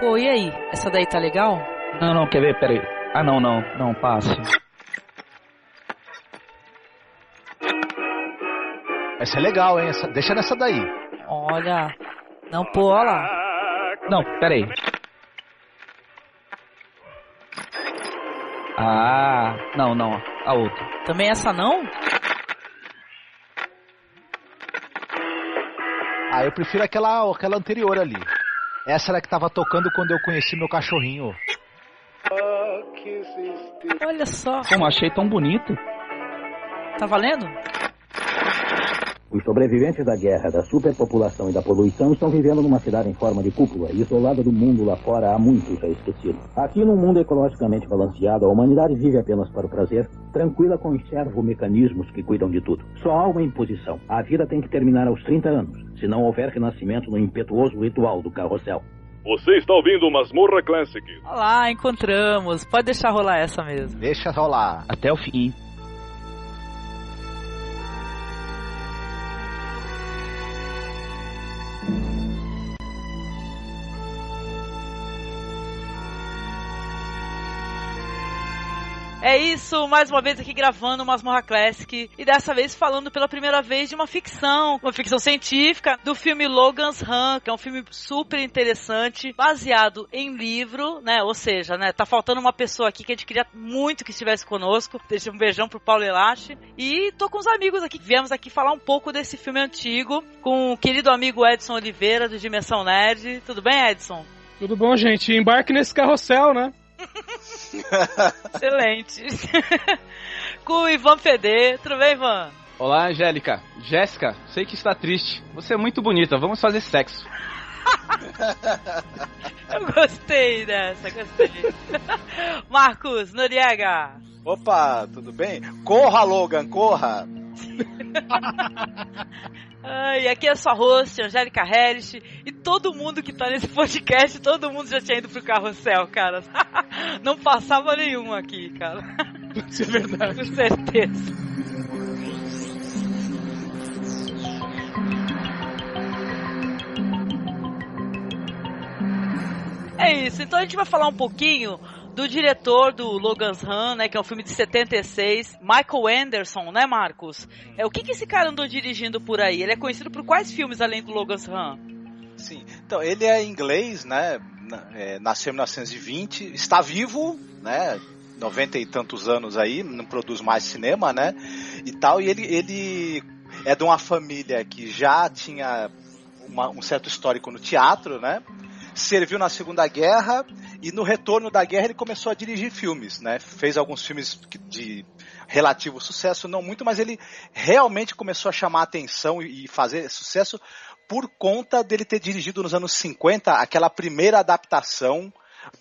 Pô, e aí? Essa daí tá legal? Não, quer ver? Pera aí. Ah, não, passe. Essa é legal, hein? Deixa nessa daí. Olha. Não, pô, olha lá. Não, pera aí. Ah, não, a outra. Também essa não? Ah, eu prefiro aquela anterior ali. Essa era que tava tocando quando eu conheci meu cachorrinho. Olha só. Como achei tão bonito. Tá valendo? Os sobreviventes da guerra, da superpopulação e da poluição estão vivendo numa cidade em forma de cúpula, isolada do mundo lá fora há muito já esquecido. Aqui num mundo ecologicamente balanceado, a humanidade vive apenas para o prazer, tranquila com os servomecanismos que cuidam de tudo. Só há uma imposição. A vida tem que terminar aos 30 anos, se não houver renascimento no impetuoso ritual do carrossel. Você está ouvindo Masmorra Classic. Olha lá, encontramos. Pode deixar rolar essa mesmo. Deixa rolar. Até o fim. É isso, mais uma vez aqui gravando o Masmorra Classic e dessa vez falando pela primeira vez de uma ficção científica do filme Logan's Run, que é um filme super interessante, baseado em livro, né, ou seja, né, tá faltando uma pessoa aqui que a gente queria muito que estivesse conosco. Deixa um beijão pro Paulo Elache e tô com os amigos aqui, viemos aqui falar um pouco desse filme antigo com o querido amigo Edson Oliveira do Dimensão Nerd. Tudo bem, Edson? Tudo bom, gente? Embarque nesse carrossel, né? Excelente. Com o Ivan PD. Tudo bem, Ivan? Olá, Angélica. Jéssica, sei que está triste. Você é muito bonita, vamos fazer sexo. Eu gostei dessa, gostei. Marcos Noriega. Opa, tudo bem? Corra, Logan, corra! E aqui é a sua host, Angélica Harris, e todo mundo que tá nesse podcast, todo mundo já tinha ido pro carrossel, cara. Não passava nenhum aqui, cara. Isso é verdade. Com certeza. É isso, então a gente vai falar um pouquinho do diretor do Logan's Run, né, que é um filme de 76, Michael Anderson, né, Marcos? O que esse cara andou dirigindo por aí? Ele é conhecido por quais filmes além do Logan's Run? Sim, então ele é inglês, né, nasceu em 1920, está vivo, né, 90 e tantos anos aí, não produz mais cinema, né, e tal, e ele é de uma família que já tinha um certo histórico no teatro, né, serviu na Segunda Guerra e no retorno da guerra ele começou a dirigir filmes, né? Fez alguns filmes de relativo sucesso, não muito, mas ele realmente começou a chamar a atenção e fazer sucesso por conta dele ter dirigido nos anos 50 aquela primeira adaptação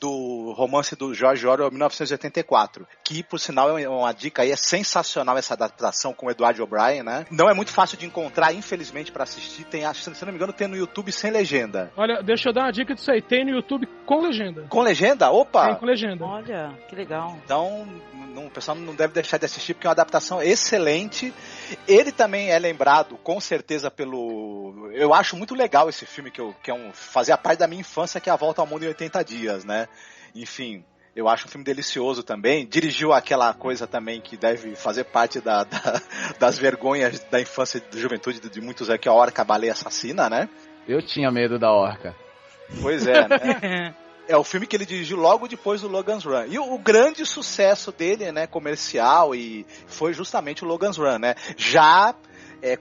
do romance do George Orwell, 1984, que, por sinal, é uma dica aí, é sensacional essa adaptação com o Edward O'Brien, né? Não é muito fácil de encontrar, infelizmente, pra assistir. Tem, se não me engano, tem no YouTube sem legenda. Olha, deixa eu dar uma dica disso aí. Tem no YouTube com legenda. Com legenda? Opa! Tem com legenda. Olha, que legal. Então, o pessoal não deve deixar de assistir, porque é uma adaptação excelente. Ele também é lembrado, com certeza, pelo... Eu acho muito legal esse filme, fazia parte da minha infância, que é A Volta ao Mundo em 80 Dias, né? Enfim, eu acho um filme delicioso também. Dirigiu aquela coisa também que deve fazer parte das vergonhas da infância e da juventude de muitos, que é a Orca, a Baleia Assassina, né? Eu tinha medo da orca. Pois é, né? É o filme que ele dirigiu logo depois do Logan's Run. E o grande sucesso dele, né, comercial, foi justamente o Logan's Run, né? Já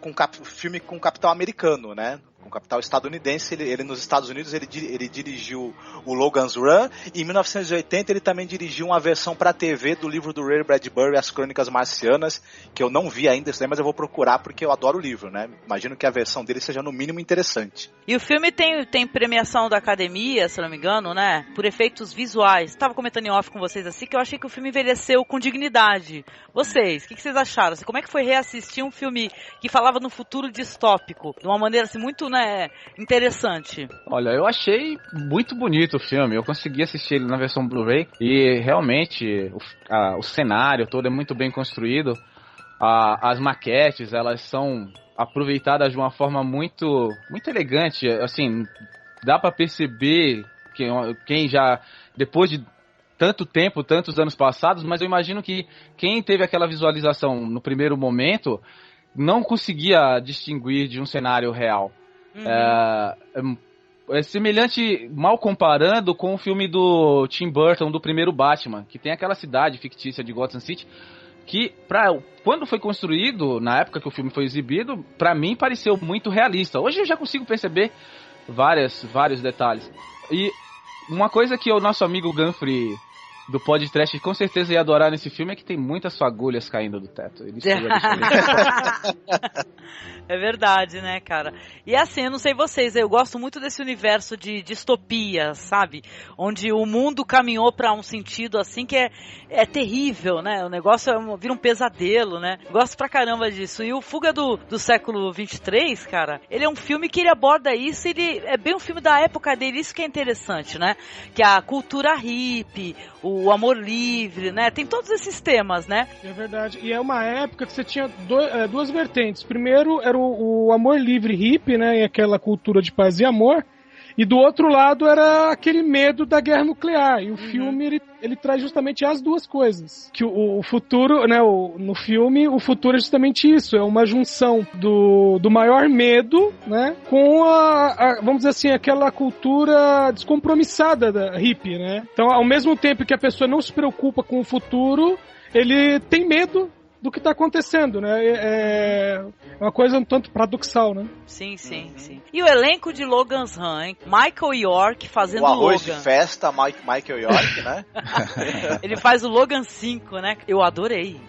com filme com capital americano, né? Com capital estadunidense, ele nos Estados Unidos ele dirigiu o Logan's Run, e em 1980 ele também dirigiu uma versão para TV do livro do Ray Bradbury, As Crônicas Marcianas, que eu não vi ainda, mas eu vou procurar porque eu adoro o livro, né? Imagino que a versão dele seja no mínimo interessante. E o filme tem premiação da Academia, se não me engano, né? Por efeitos visuais. Estava comentando em off com vocês assim, que eu achei que o filme envelheceu com dignidade. Vocês, o que vocês acharam? Como é que foi reassistir um filme que falava no futuro distópico, de uma maneira assim muito, né, interessante? Olha, eu achei muito bonito o filme. Eu consegui assistir ele na versão Blu-ray e realmente o cenário todo é muito bem construído. As maquetes, elas são aproveitadas de uma forma muito, muito elegante. Assim, dá pra perceber quem já, depois de tanto tempo, tantos anos passados, mas eu imagino que quem teve aquela visualização no primeiro momento não conseguia distinguir de um cenário real. É semelhante, mal comparando, com o filme do Tim Burton, do primeiro Batman, que tem aquela cidade fictícia de Gotham City, que quando foi construído, na época que o filme foi exibido, pra mim pareceu muito realista. Hoje eu já consigo perceber vários detalhes. E uma coisa que o nosso amigo Ganfrey do podcast com certeza ia adorar nesse filme é que tem muitas fagulhas caindo do teto. É verdade, né, cara? E assim, eu não sei vocês, eu gosto muito desse universo de distopia, sabe? Onde o mundo caminhou pra um sentido assim que é terrível, né? O negócio vira um pesadelo, né? Gosto pra caramba disso. E o Fuga do século 23, cara, ele é um filme que ele aborda isso, ele é bem um filme da época dele, isso que é interessante, né? Que é a cultura hippie, o amor livre, né? Tem todos esses temas, né? É verdade. E é uma época que você tinha duas vertentes. Primeiro era o amor livre hippie, né? E aquela cultura de paz e amor. E do outro lado era aquele medo da guerra nuclear. E o filme, ele traz justamente as duas coisas. Que o futuro, né? No filme, o futuro é justamente isso. É uma junção do maior medo, né? Com vamos dizer assim, aquela cultura descompromissada da hippie, né? Então, ao mesmo tempo que a pessoa não se preocupa com o futuro, ele tem medo do que tá acontecendo, né? É uma coisa um tanto paradoxal, né? Sim, sim, sim. E o elenco de Logan's Run, hein? Michael York fazendo o arroz Logan. De festa, Michael York, né? Ele faz o Logan 5, né? Eu adorei.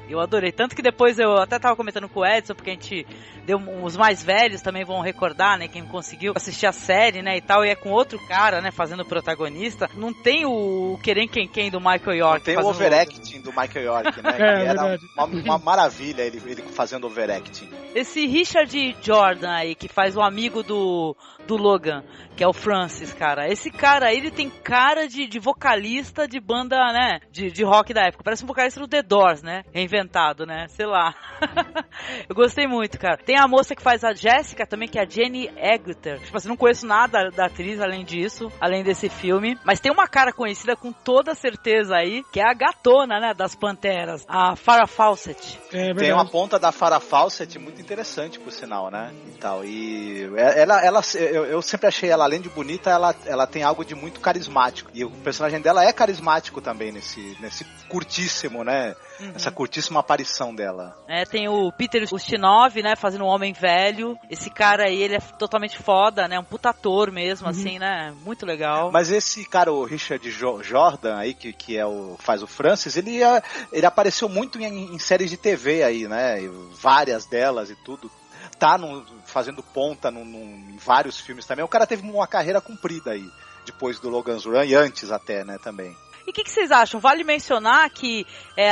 Tanto que depois eu até tava comentando com o Edson, porque a gente deu, os mais velhos também vão recordar, né? Quem conseguiu assistir a série, né? E tal, e é com outro cara, né? Fazendo o protagonista. Não tem o Querem Quem do Michael York. Não tem o overacting do Michael York, né? Verdade. Uma maravilha ele fazendo overacting. Esse Richard Jordan aí, que faz o amigo do Logan, que é o Francis, cara. Esse cara, ele tem cara de vocalista de banda, né? De rock da época. Parece um vocalista do The Doors, né? Reinventado, né? Sei lá. Eu gostei muito, cara. Tem a moça que faz a Jessica também, que é a Jenny Agutter. Tipo assim, não conheço nada da atriz além disso, além desse filme. Mas tem uma cara conhecida com toda certeza aí, que é a gatona, né? Das Panteras. A Farrah Fawcett. Tem uma ponta da Farrah Fawcett muito interessante, por sinal, né? E tal. E eu sempre achei ela, além de bonita, ela tem algo de muito carismático. E o personagem dela é carismático também nesse curtíssimo, né? Essa curtíssima aparição dela. Tem o Peter Ustinov, né? Fazendo um homem velho. Esse cara aí, ele é totalmente foda, né? Um puta ator mesmo, assim, né? Muito legal. Mas esse cara, o Richard Jordan aí, que faz o Francis, ele apareceu muito em séries de TV aí, né? Várias delas e tudo. Tá fazendo ponta em vários filmes também. O cara teve uma carreira comprida aí, depois do Logan's Run e antes até, né, também. E o que vocês acham? Vale mencionar que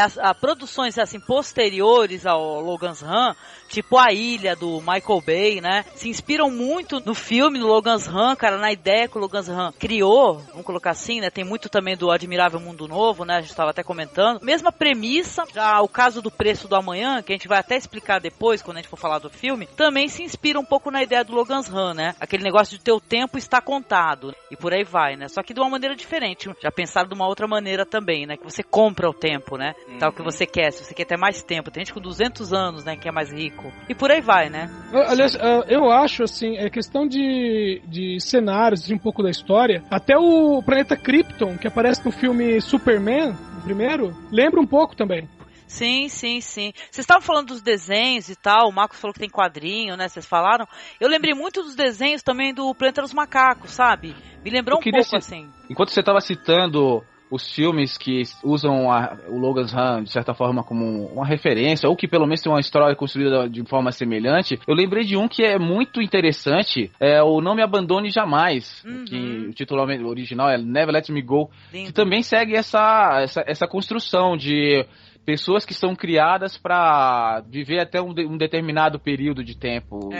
as produções assim, posteriores ao Logan's Run, tipo A Ilha, do Michael Bay, né? Se inspiram muito no filme do Logan's Run, cara, na ideia que o Logan's Run criou, vamos colocar assim, né? Tem muito também do Admirável Mundo Novo, né? A gente estava até comentando. Mesma premissa, já o caso do Preço do Amanhã, que a gente vai até explicar depois, quando a gente for falar do filme, também se inspira um pouco na ideia do Logan's Run, né? Aquele negócio de teu tempo está contado. E por aí vai, né? Só que de uma maneira diferente. Já pensaram de uma outra maneira também, né? Que você compra o tempo, né? Tal que você quer. Se você quer ter mais tempo. Tem gente com 200 anos, né? Que é mais rico. E por aí vai, né? Aliás, eu acho, assim, é questão de cenários, de um pouco da história. Até o planeta Krypton, que aparece no filme Superman, o primeiro, lembra um pouco também. Sim. Vocês estavam falando dos desenhos e tal, o Marcos falou que tem quadrinho, né? Vocês falaram. Eu lembrei muito dos desenhos também do Planeta dos Macacos, sabe? Me lembrou um pouco assim. Enquanto você estava citando os filmes que usam o Logan's Run, de certa forma, como uma referência, ou que pelo menos tem uma história construída de forma semelhante, eu lembrei de um que é muito interessante, é o Não Me Abandone Jamais, que o título original é Never Let Me Go, que também segue essa construção de pessoas que são criadas pra viver até um determinado período de tempo.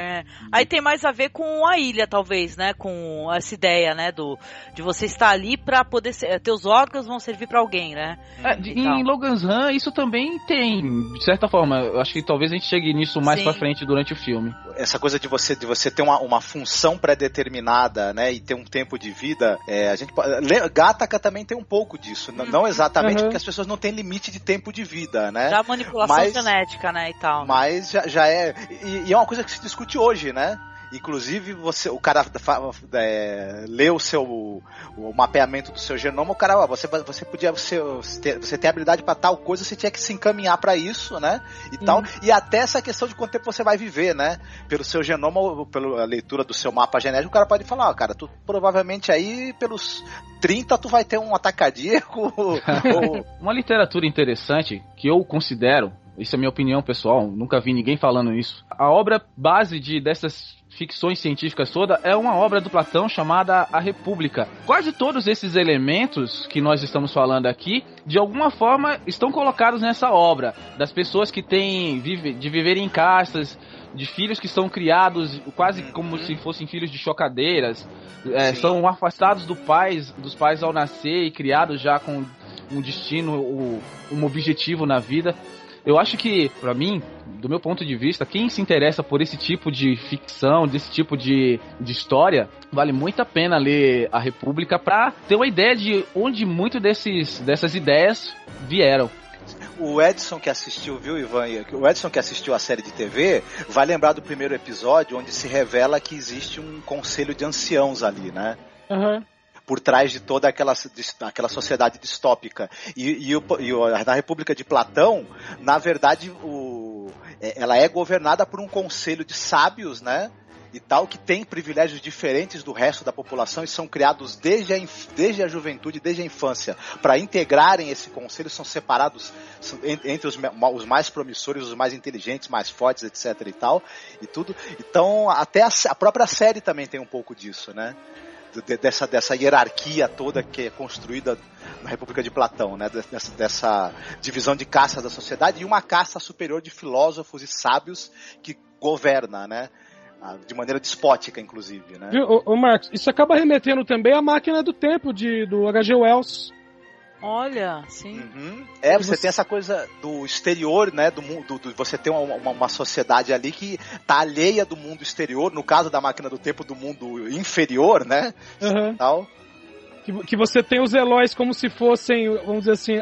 Aí tem mais a ver com a ilha, talvez, né? Com essa ideia, né? De você estar ali pra poder teus órgãos vão servir pra alguém, né? Em Logan's Run, isso também tem, de certa forma. Eu acho que talvez a gente chegue nisso mais pra frente durante o filme. Essa coisa de você ter uma função pré-determinada, né? E ter um tempo de vida, a gente Gattaca também tem um pouco disso. Não exatamente porque as pessoas não têm limite de tempo de vida, né? Já manipulação genética, né, e tal. Mas já é... E é uma coisa que se discute hoje, né? Inclusive, o cara lê o mapeamento do seu genoma, o cara, você tem habilidade para tal coisa, você tinha que se encaminhar para isso, né? E tal. E até essa questão de quanto tempo você vai viver, né? Pelo seu genoma, pela leitura do seu mapa genético, o cara pode falar, cara, tu provavelmente aí pelos 30 tu vai ter um ataque cardíaco. Uma literatura interessante que eu considero, isso é minha opinião pessoal, nunca vi ninguém falando isso. A obra base dessas ficções científicas toda é uma obra do Platão chamada A República. Quase todos esses elementos que nós estamos falando aqui, de alguma forma, estão colocados nessa obra. Das pessoas que de viverem em castas, de filhos que são criados quase como se fossem filhos de chocadeiras, são afastados dos pais ao nascer e criados já com um destino, um objetivo na vida. Eu acho que, pra mim, do meu ponto de vista, quem se interessa por esse tipo de ficção, desse tipo de história, vale muito a pena ler A República pra ter uma ideia de onde muito dessas ideias vieram. O Edson que assistiu, viu, Ivan? O Edson que assistiu a série de TV vai lembrar do primeiro episódio onde se revela que existe um conselho de anciãos ali, né? Por trás de toda aquela sociedade distópica. E na República de Platão, na verdade, ela é governada por um conselho de sábios, né? E tal, que tem privilégios diferentes do resto da população e são criados desde a juventude, desde a infância. Para integrarem esse conselho, são separados entre os mais promissores, os mais inteligentes, mais fortes, etc. e tal. E tudo. Então, até a própria série também tem um pouco disso, né? Dessa hierarquia toda que é construída na República de Platão, né? Dessa divisão de castas da sociedade e uma casta superior de filósofos e sábios que governa, né? De maneira despótica, inclusive, né? Ô Marcos, isso acaba remetendo também à Máquina do Tempo do H.G. Wells. Olha, sim. Você tem essa coisa do exterior, né? Do mundo, você tem uma sociedade ali que tá alheia do mundo exterior, no caso da Máquina do Tempo, do mundo inferior, né? Tal. Que você tem os Eloys como se fossem, vamos dizer assim,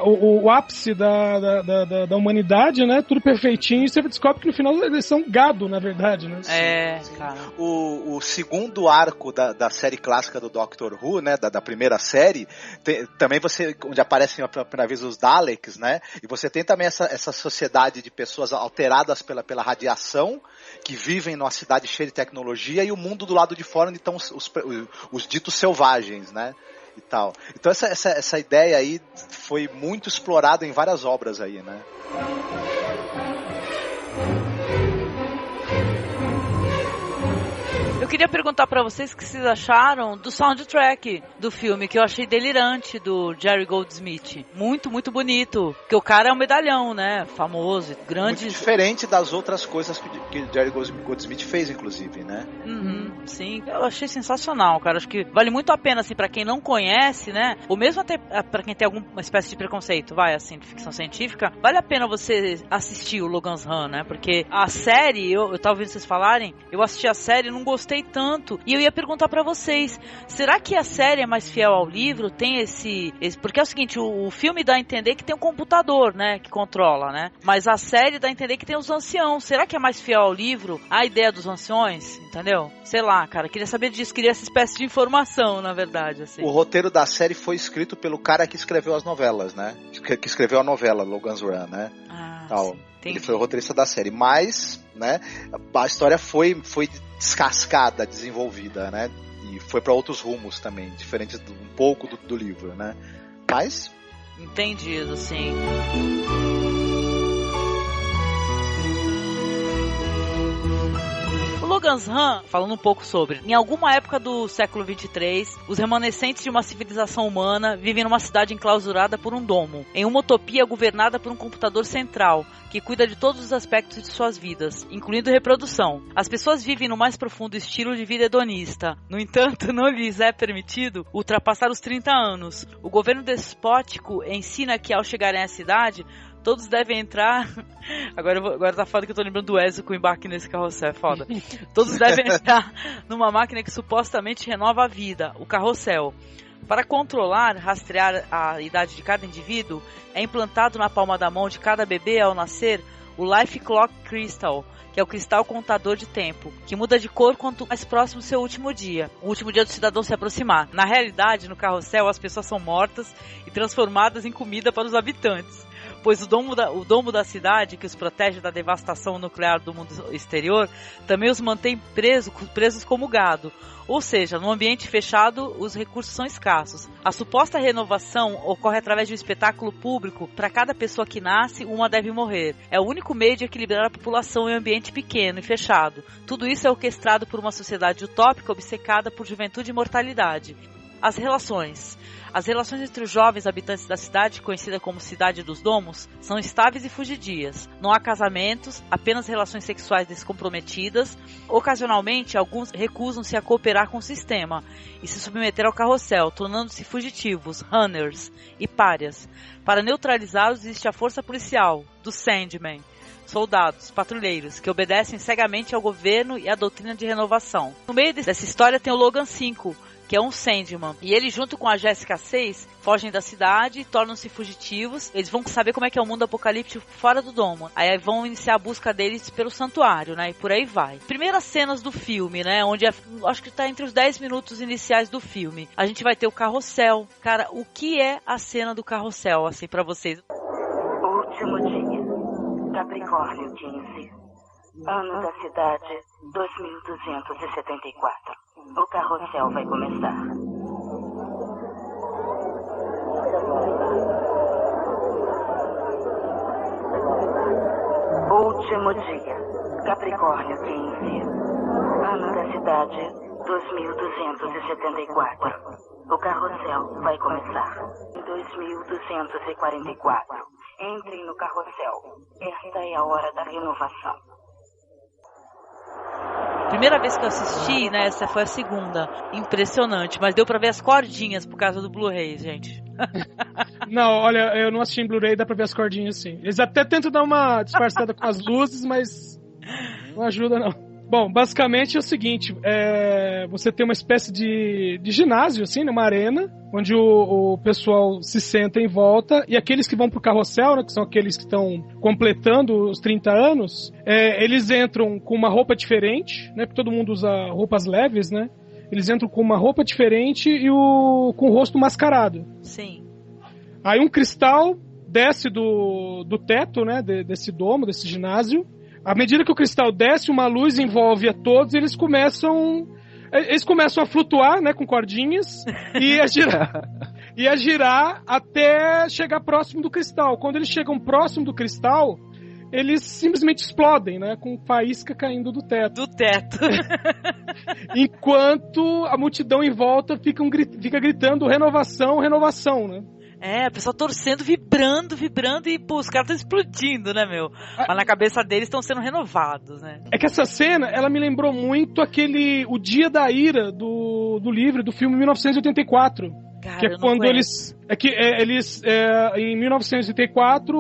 o ápice da humanidade, né? Tudo perfeitinho, e você descobre que no final eles são gado, na verdade, né? Cara. O segundo arco da série clássica do Doctor Who, né? Da primeira série, também onde aparecem pela primeira vez os Daleks, né? E você tem também essa sociedade de pessoas alteradas pela radiação, que vivem numa cidade cheia de tecnologia, e o mundo do lado de fora onde estão os ditos selvagens, né? E tal. Então essa ideia aí foi muito explorada em várias obras aí, né? Eu queria perguntar pra vocês o que vocês acharam do soundtrack do filme, que eu achei delirante, do Jerry Goldsmith. Muito, muito bonito. Porque o cara é um medalhão, né? Famoso, grande. Muito diferente das outras coisas que o Jerry Goldsmith fez, inclusive, né? Sim, eu achei sensacional, cara. Acho que vale muito a pena, assim, pra quem não conhece, né? Ou mesmo até pra quem tem alguma espécie de preconceito, assim, de ficção científica, vale a pena você assistir o Logan's Run, né? Porque a série, eu tava ouvindo vocês falarem, eu assisti a série e não gostei tanto. E eu ia perguntar pra vocês, será que a série é mais fiel ao livro? Tem esse... Porque é o seguinte, o filme dá a entender que tem um computador, né? Que controla, né? Mas a série dá a entender que tem os anciãos. Será que é mais fiel ao livro? A ideia dos anciões? Entendeu? Sei lá, cara. Queria saber disso. Queria essa espécie de informação, na verdade, assim. O roteiro da série foi escrito pelo cara que escreveu as novelas, né? Que escreveu a novela, Logan's Run, né? Tal. Ele foi o roteirista da série. Mas, né? A história foi descascada, desenvolvida, né? E foi para outros rumos também, diferentes um pouco do livro, né? Mas... Entendido, sim. O Logan's Run, falando um pouco sobre, em alguma época do século 23, os remanescentes de uma civilização humana vivem numa cidade enclausurada por um domo, em uma utopia governada por um computador central, que cuida de todos os aspectos de suas vidas, incluindo reprodução. As pessoas vivem no mais profundo estilo de vida hedonista. No entanto, não lhes é permitido ultrapassar os 30 anos. O governo despótico ensina que, ao chegarem à cidade, todos devem entrar... Agora tá foda que eu tô lembrando do Ezio com o embarque nesse carrossel, é foda. Todos devem entrar numa máquina que supostamente renova a vida, o carrossel. Para controlar, rastrear a idade de cada indivíduo, é implantado na palma da mão de cada bebê ao nascer o Life Clock Crystal, que é o cristal contador de tempo, que muda de cor quanto mais próximo do seu último dia, o último dia do cidadão se aproximar. Na realidade, no carrossel, as pessoas são mortas e transformadas em comida para os habitantes, pois o domo da cidade, que os protege da devastação nuclear do mundo exterior, também os mantém presos como gado. Ou seja, no ambiente fechado, os recursos são escassos. A suposta renovação ocorre através de um espetáculo público. Para cada pessoa que nasce, uma deve morrer. É o único meio de equilibrar a população em um ambiente pequeno e fechado. Tudo isso é orquestrado por uma sociedade utópica obcecada por juventude e mortalidade. As relações entre os jovens habitantes da cidade, conhecida como Cidade dos Domos, são estáveis e fugidias. Não há casamentos, apenas relações sexuais descomprometidas. Ocasionalmente, alguns recusam-se a cooperar com o sistema e se submeter ao carrossel, tornando-se fugitivos, runners e párias. Para neutralizá-los existe a força policial, do Sandman, soldados, patrulheiros, que obedecem cegamente ao governo e à doutrina de renovação. No meio dessa história tem o Logan 5, que é um Sandman. E ele, junto com a Jéssica 6, fogem da cidade, tornam-se fugitivos. Eles vão saber como é que é o mundo apocalíptico fora do domo. Aí vão iniciar a busca deles pelo santuário, né? E por aí vai. Primeiras cenas do filme, né? Onde acho que tá entre os 10 minutos iniciais do filme. A gente vai ter o carrossel. Cara, o que é a cena do carrossel, assim, pra vocês? Último dia. Capricórnio 15. Ano da cidade, 2274. O carrossel vai começar. Último dia. Capricórnio 15. Ano da cidade, 2274. O carrossel vai começar. 2244. Entrem no carrossel. Esta é a hora da renovação. Primeira vez que eu assisti, né, essa foi a segunda. Impressionante, mas deu pra ver as cordinhas por causa do Blu-ray, gente. Não, olha, eu não assisti em Blu-ray, dá pra ver as cordinhas sim. Eles até tentam dar uma disfarçada com as luzes, mas não ajuda não. Bom, basicamente é o seguinte, você tem uma espécie de ginásio, assim, numa arena, onde o pessoal se senta em volta, e aqueles que vão pro carrossel, né, que são aqueles que estão completando os 30 anos, eles entram com uma roupa diferente, né, porque todo mundo usa roupas leves, né, eles entram com uma roupa diferente e com o rosto mascarado. Sim. Aí um cristal desce do teto, né, desse domo, desse ginásio. À medida que o cristal desce, uma luz envolve a todos e eles começam a flutuar, né, com cordinhas e a girar até chegar próximo do cristal. Quando eles chegam próximo do cristal, eles simplesmente explodem, né, com faísca caindo do teto. Do teto. Enquanto a multidão em volta fica gritando renovação, renovação, né? A pessoa torcendo, vibrando e, pô, os caras estão explodindo, né, meu? Mas na cabeça deles estão sendo renovados, né? É que essa cena, ela me lembrou muito o Dia da Ira do livro, do filme 1984. Cara, que é quando eles... em 1984,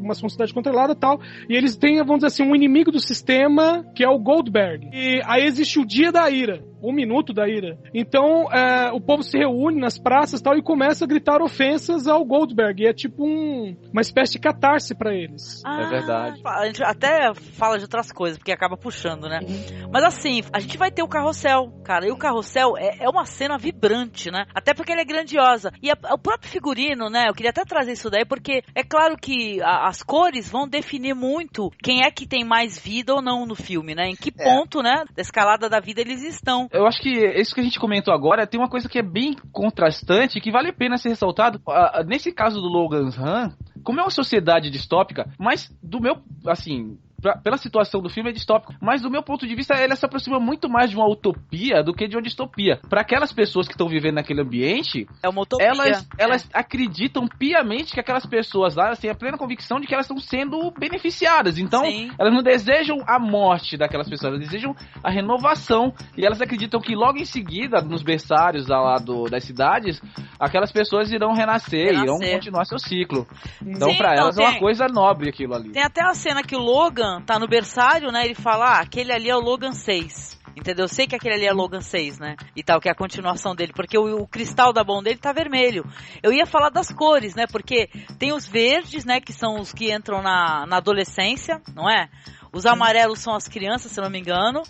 uma cidade controlada e tal, e eles têm, vamos dizer assim, um inimigo do sistema, que é o Goldberg. E aí existe o Dia da Ira, o Minuto da Ira. Então, o povo se reúne nas praças e tal, e começa a gritar ofensas ao Goldberg. E é tipo uma espécie de catarse pra eles. É verdade. A gente até fala de outras coisas, porque acaba puxando, né? Mas assim, a gente vai ter o carrossel, cara, e o carrossel é uma cena vibrante, né? Até porque ele é grandiosa. E o próprio figurino, né? Eu queria até trazer isso daí, porque é claro que as cores vão definir muito quem é que tem mais vida ou não no filme, né? Em que ponto, né, da escalada da vida eles estão. Eu acho que isso que a gente comentou agora tem uma coisa que é bem contrastante, que vale a pena ser ressaltado. Nesse caso do Logan's Run, como é uma sociedade distópica, mas do meu, assim, pela situação do filme, é distópico. Mas do meu ponto de vista, ele se aproxima muito mais de uma utopia do que de uma distopia. Para aquelas pessoas que estão vivendo naquele ambiente, é uma utopia. Elas acreditam piamente que aquelas pessoas lá, assim, a plena convicção de que elas estão sendo beneficiadas. Então, elas não desejam a morte daquelas pessoas, elas desejam a renovação. E elas acreditam que logo em seguida, nos berçários lá das cidades, aquelas pessoas irão renascer. Irão continuar seu ciclo. Então, para elas é uma coisa nobre aquilo ali. Tem até a cena que o Logan tá no berçário, né? Ele fala, aquele ali é o Logan 6. Entendeu? Eu sei que aquele ali é Logan 6, né? E tal, que é a continuação dele. Porque o cristal da mão dele tá vermelho. Eu ia falar das cores, né? Porque tem os verdes, né? Que são os que entram na adolescência, não é? Os amarelos são as crianças, se eu não me engano.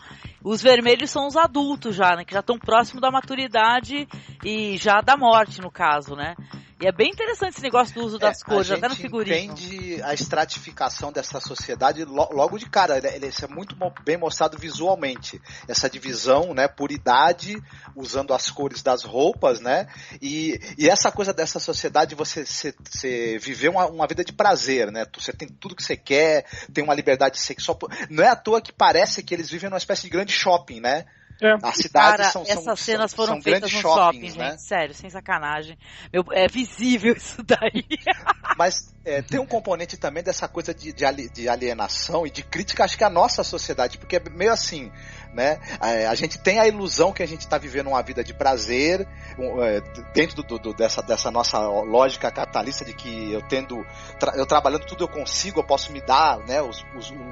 Os vermelhos são os adultos já, né? Que já estão próximo da maturidade e já da morte, no caso, né? E é bem interessante esse negócio do uso das cores, até no figurino. A gente entende a estratificação dessa sociedade logo de cara. Isso é muito bem mostrado visualmente. Essa divisão, né, por idade, usando as cores das roupas, né? E essa coisa dessa sociedade, você viver uma vida de prazer, né? Você tem tudo que você quer, tem uma liberdade sexual. Não é à toa que parece que eles vivem numa espécie de grande shopping, né? As cidades essas cenas foram feitas no shopping, gente, né? Sério, sem sacanagem. É visível isso daí. Mas tem um componente também dessa coisa de alienação e de crítica, acho que a nossa sociedade, porque é meio assim, né? A gente tem a ilusão que a gente está vivendo uma vida de prazer, dentro dessa nossa lógica capitalista de que eu trabalhando tudo eu consigo, eu posso me dar, né, o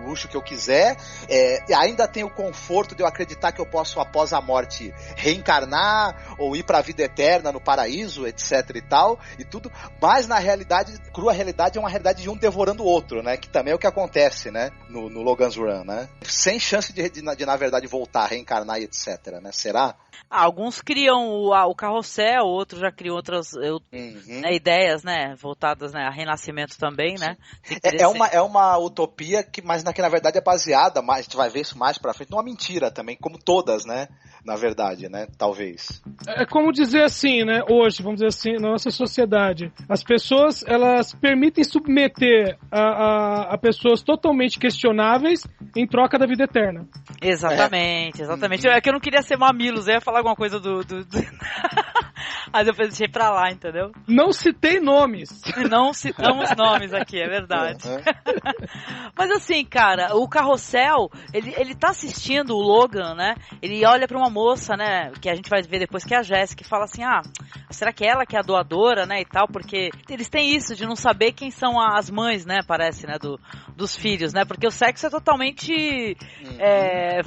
luxo que eu quiser, e ainda tem o conforto de eu acreditar que eu posso, após a morte, reencarnar ou ir para a vida eterna no paraíso, etc e tal, e tudo, mas na realidade, crua realidade, é uma realidade de um devorando o outro, né, que também é o que acontece, né, no Logan's Run, né, sem chance de na verdade voltar, reencarnar e etc, né, será? Alguns criam o carrossel, outros já criam outras né, ideias, né, voltadas, né, a renascimento também, né. É uma utopia mas que na verdade é baseada, a gente vai ver isso mais pra frente, numa mentira também, como todas, né, na verdade, né, talvez. É como dizer assim, né, hoje, vamos dizer assim, na nossa sociedade, as pessoas, elas permitem submeter a pessoas totalmente questionáveis em troca da vida eterna. Exatamente. É que eu não queria ser mamilos, eu ia falar alguma coisa Mas eu deixei pra lá, entendeu? Não citei nomes. Não citamos nomes aqui, é verdade. Mas assim, cara, o carrossel, ele tá assistindo o Logan, né? Ele olha pra uma moça, né? Que a gente vai ver depois, que é a Jéssica, e fala assim, será que é ela que é a doadora, né? E tal, porque eles têm isso de não saber quem são as mães, né? Parece, né? Dos filhos, né? Porque o sexo é totalmente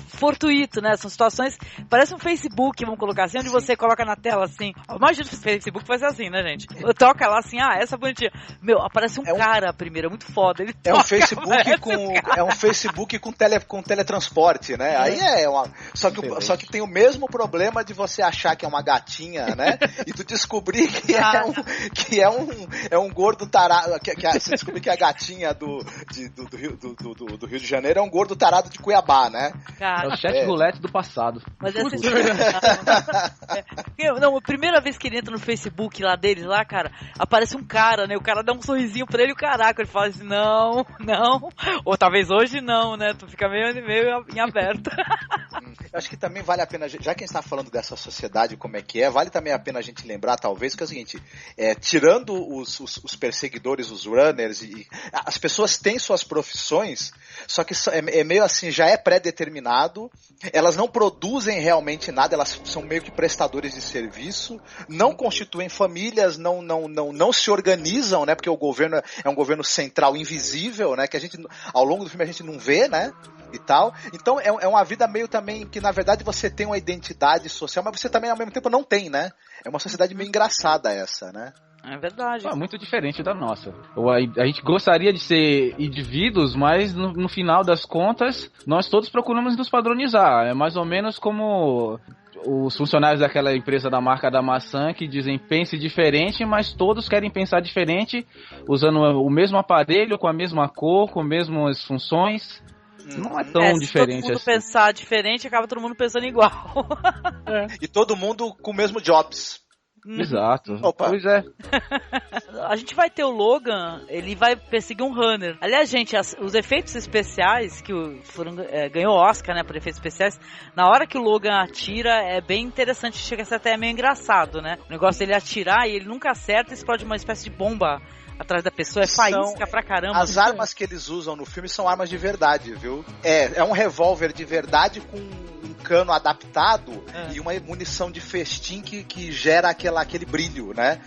fortuito, né? São situações, parece um Facebook, vamos colocar assim, onde você coloca na tela assim, imagina se o Facebook fosse assim, né, gente? Toca lá assim, essa bonitinha. Meu, aparece um cara primeiro, é muito foda. Ele é um Facebook com teletransporte, né? Aí só que tem o mesmo problema de você achar que é uma gatinha, né? E tu descobrir que é um gordo tarado, você descobrir que a gatinha do Rio de Janeiro é um gordo tarado de Cuiabá, né? É o chat roulette do passado. Mas não, a primeira vez que ele entra no Facebook lá deles, lá, cara, aparece um cara, né? O cara dá um sorrisinho pra ele, o caraca, ele fala assim, não, ou talvez hoje não, né? Tu fica meio em aberto. Eu acho que também vale a pena, já que a gente tá falando dessa sociedade, como é que é, vale também a pena a gente lembrar, talvez, que é o seguinte, tirando os perseguidores, os runners, as pessoas têm suas profissões, só que é meio assim, já é pré-determinado, elas não produzem realmente nada, elas são meio que prestadores de serviço, não constituem famílias, não se organizam, né, porque o governo é um governo central invisível, né, que a gente, ao longo do filme a gente não vê, né, e tal. Então é uma vida meio também que na verdade você tem uma identidade social, mas você também ao mesmo tempo não tem, né? É uma sociedade meio engraçada essa, né? É verdade. Muito diferente da nossa. A gente gostaria de ser indivíduos, mas no final das contas nós todos procuramos nos padronizar. É mais ou menos como os funcionários daquela empresa da marca da maçã que dizem pense diferente, mas todos querem pensar diferente, usando o mesmo aparelho, com a mesma cor, com as mesmas funções. Não é tão diferente assim. Se todo mundo assim. pensar diferente, acaba todo mundo pensando igual. E todo mundo com o mesmo jobs. Exato. Opa. Pois é. A gente vai ter o Logan, ele vai perseguir um Runner. Aliás, gente, os efeitos especiais que ganhou Oscar, né, por efeitos especiais, na hora que o Logan atira, é bem interessante, chega a ser até meio engraçado, né? O negócio dele atirar e ele nunca acerta e explode uma espécie de bomba atrás da pessoa, é faísca pra caramba. As armas que eles usam no filme são armas de verdade, viu? É um revólver de verdade com um cano adaptado e uma munição de festim que gera aquele brilho, né?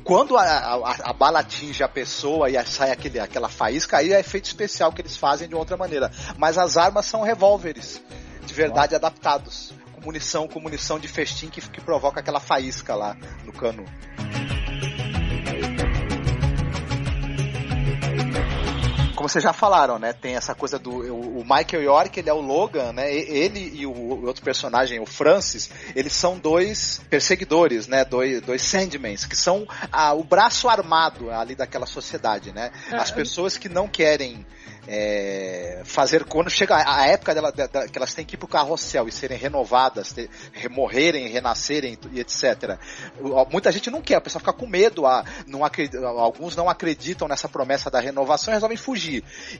Quando a bala atinge a pessoa e sai aquela faísca, aí é efeito especial que eles fazem de outra maneira. Mas as armas são revólveres de verdade adaptados, com munição de festim que provoca aquela faísca lá no cano. Como vocês já falaram, né? Tem essa coisa o Michael York, ele é o Logan, né? Ele e o outro personagem, o Francis, eles são dois perseguidores, né? Dois Sandmans, que são o braço armado ali daquela sociedade, né? As pessoas que não querem fazer, quando chega a época que elas têm que ir pro carrossel e serem renovadas, morrerem, renascerem e etc. Muita gente não quer, o pessoal fica com medo, alguns não acreditam nessa promessa da renovação e resolvem fugir.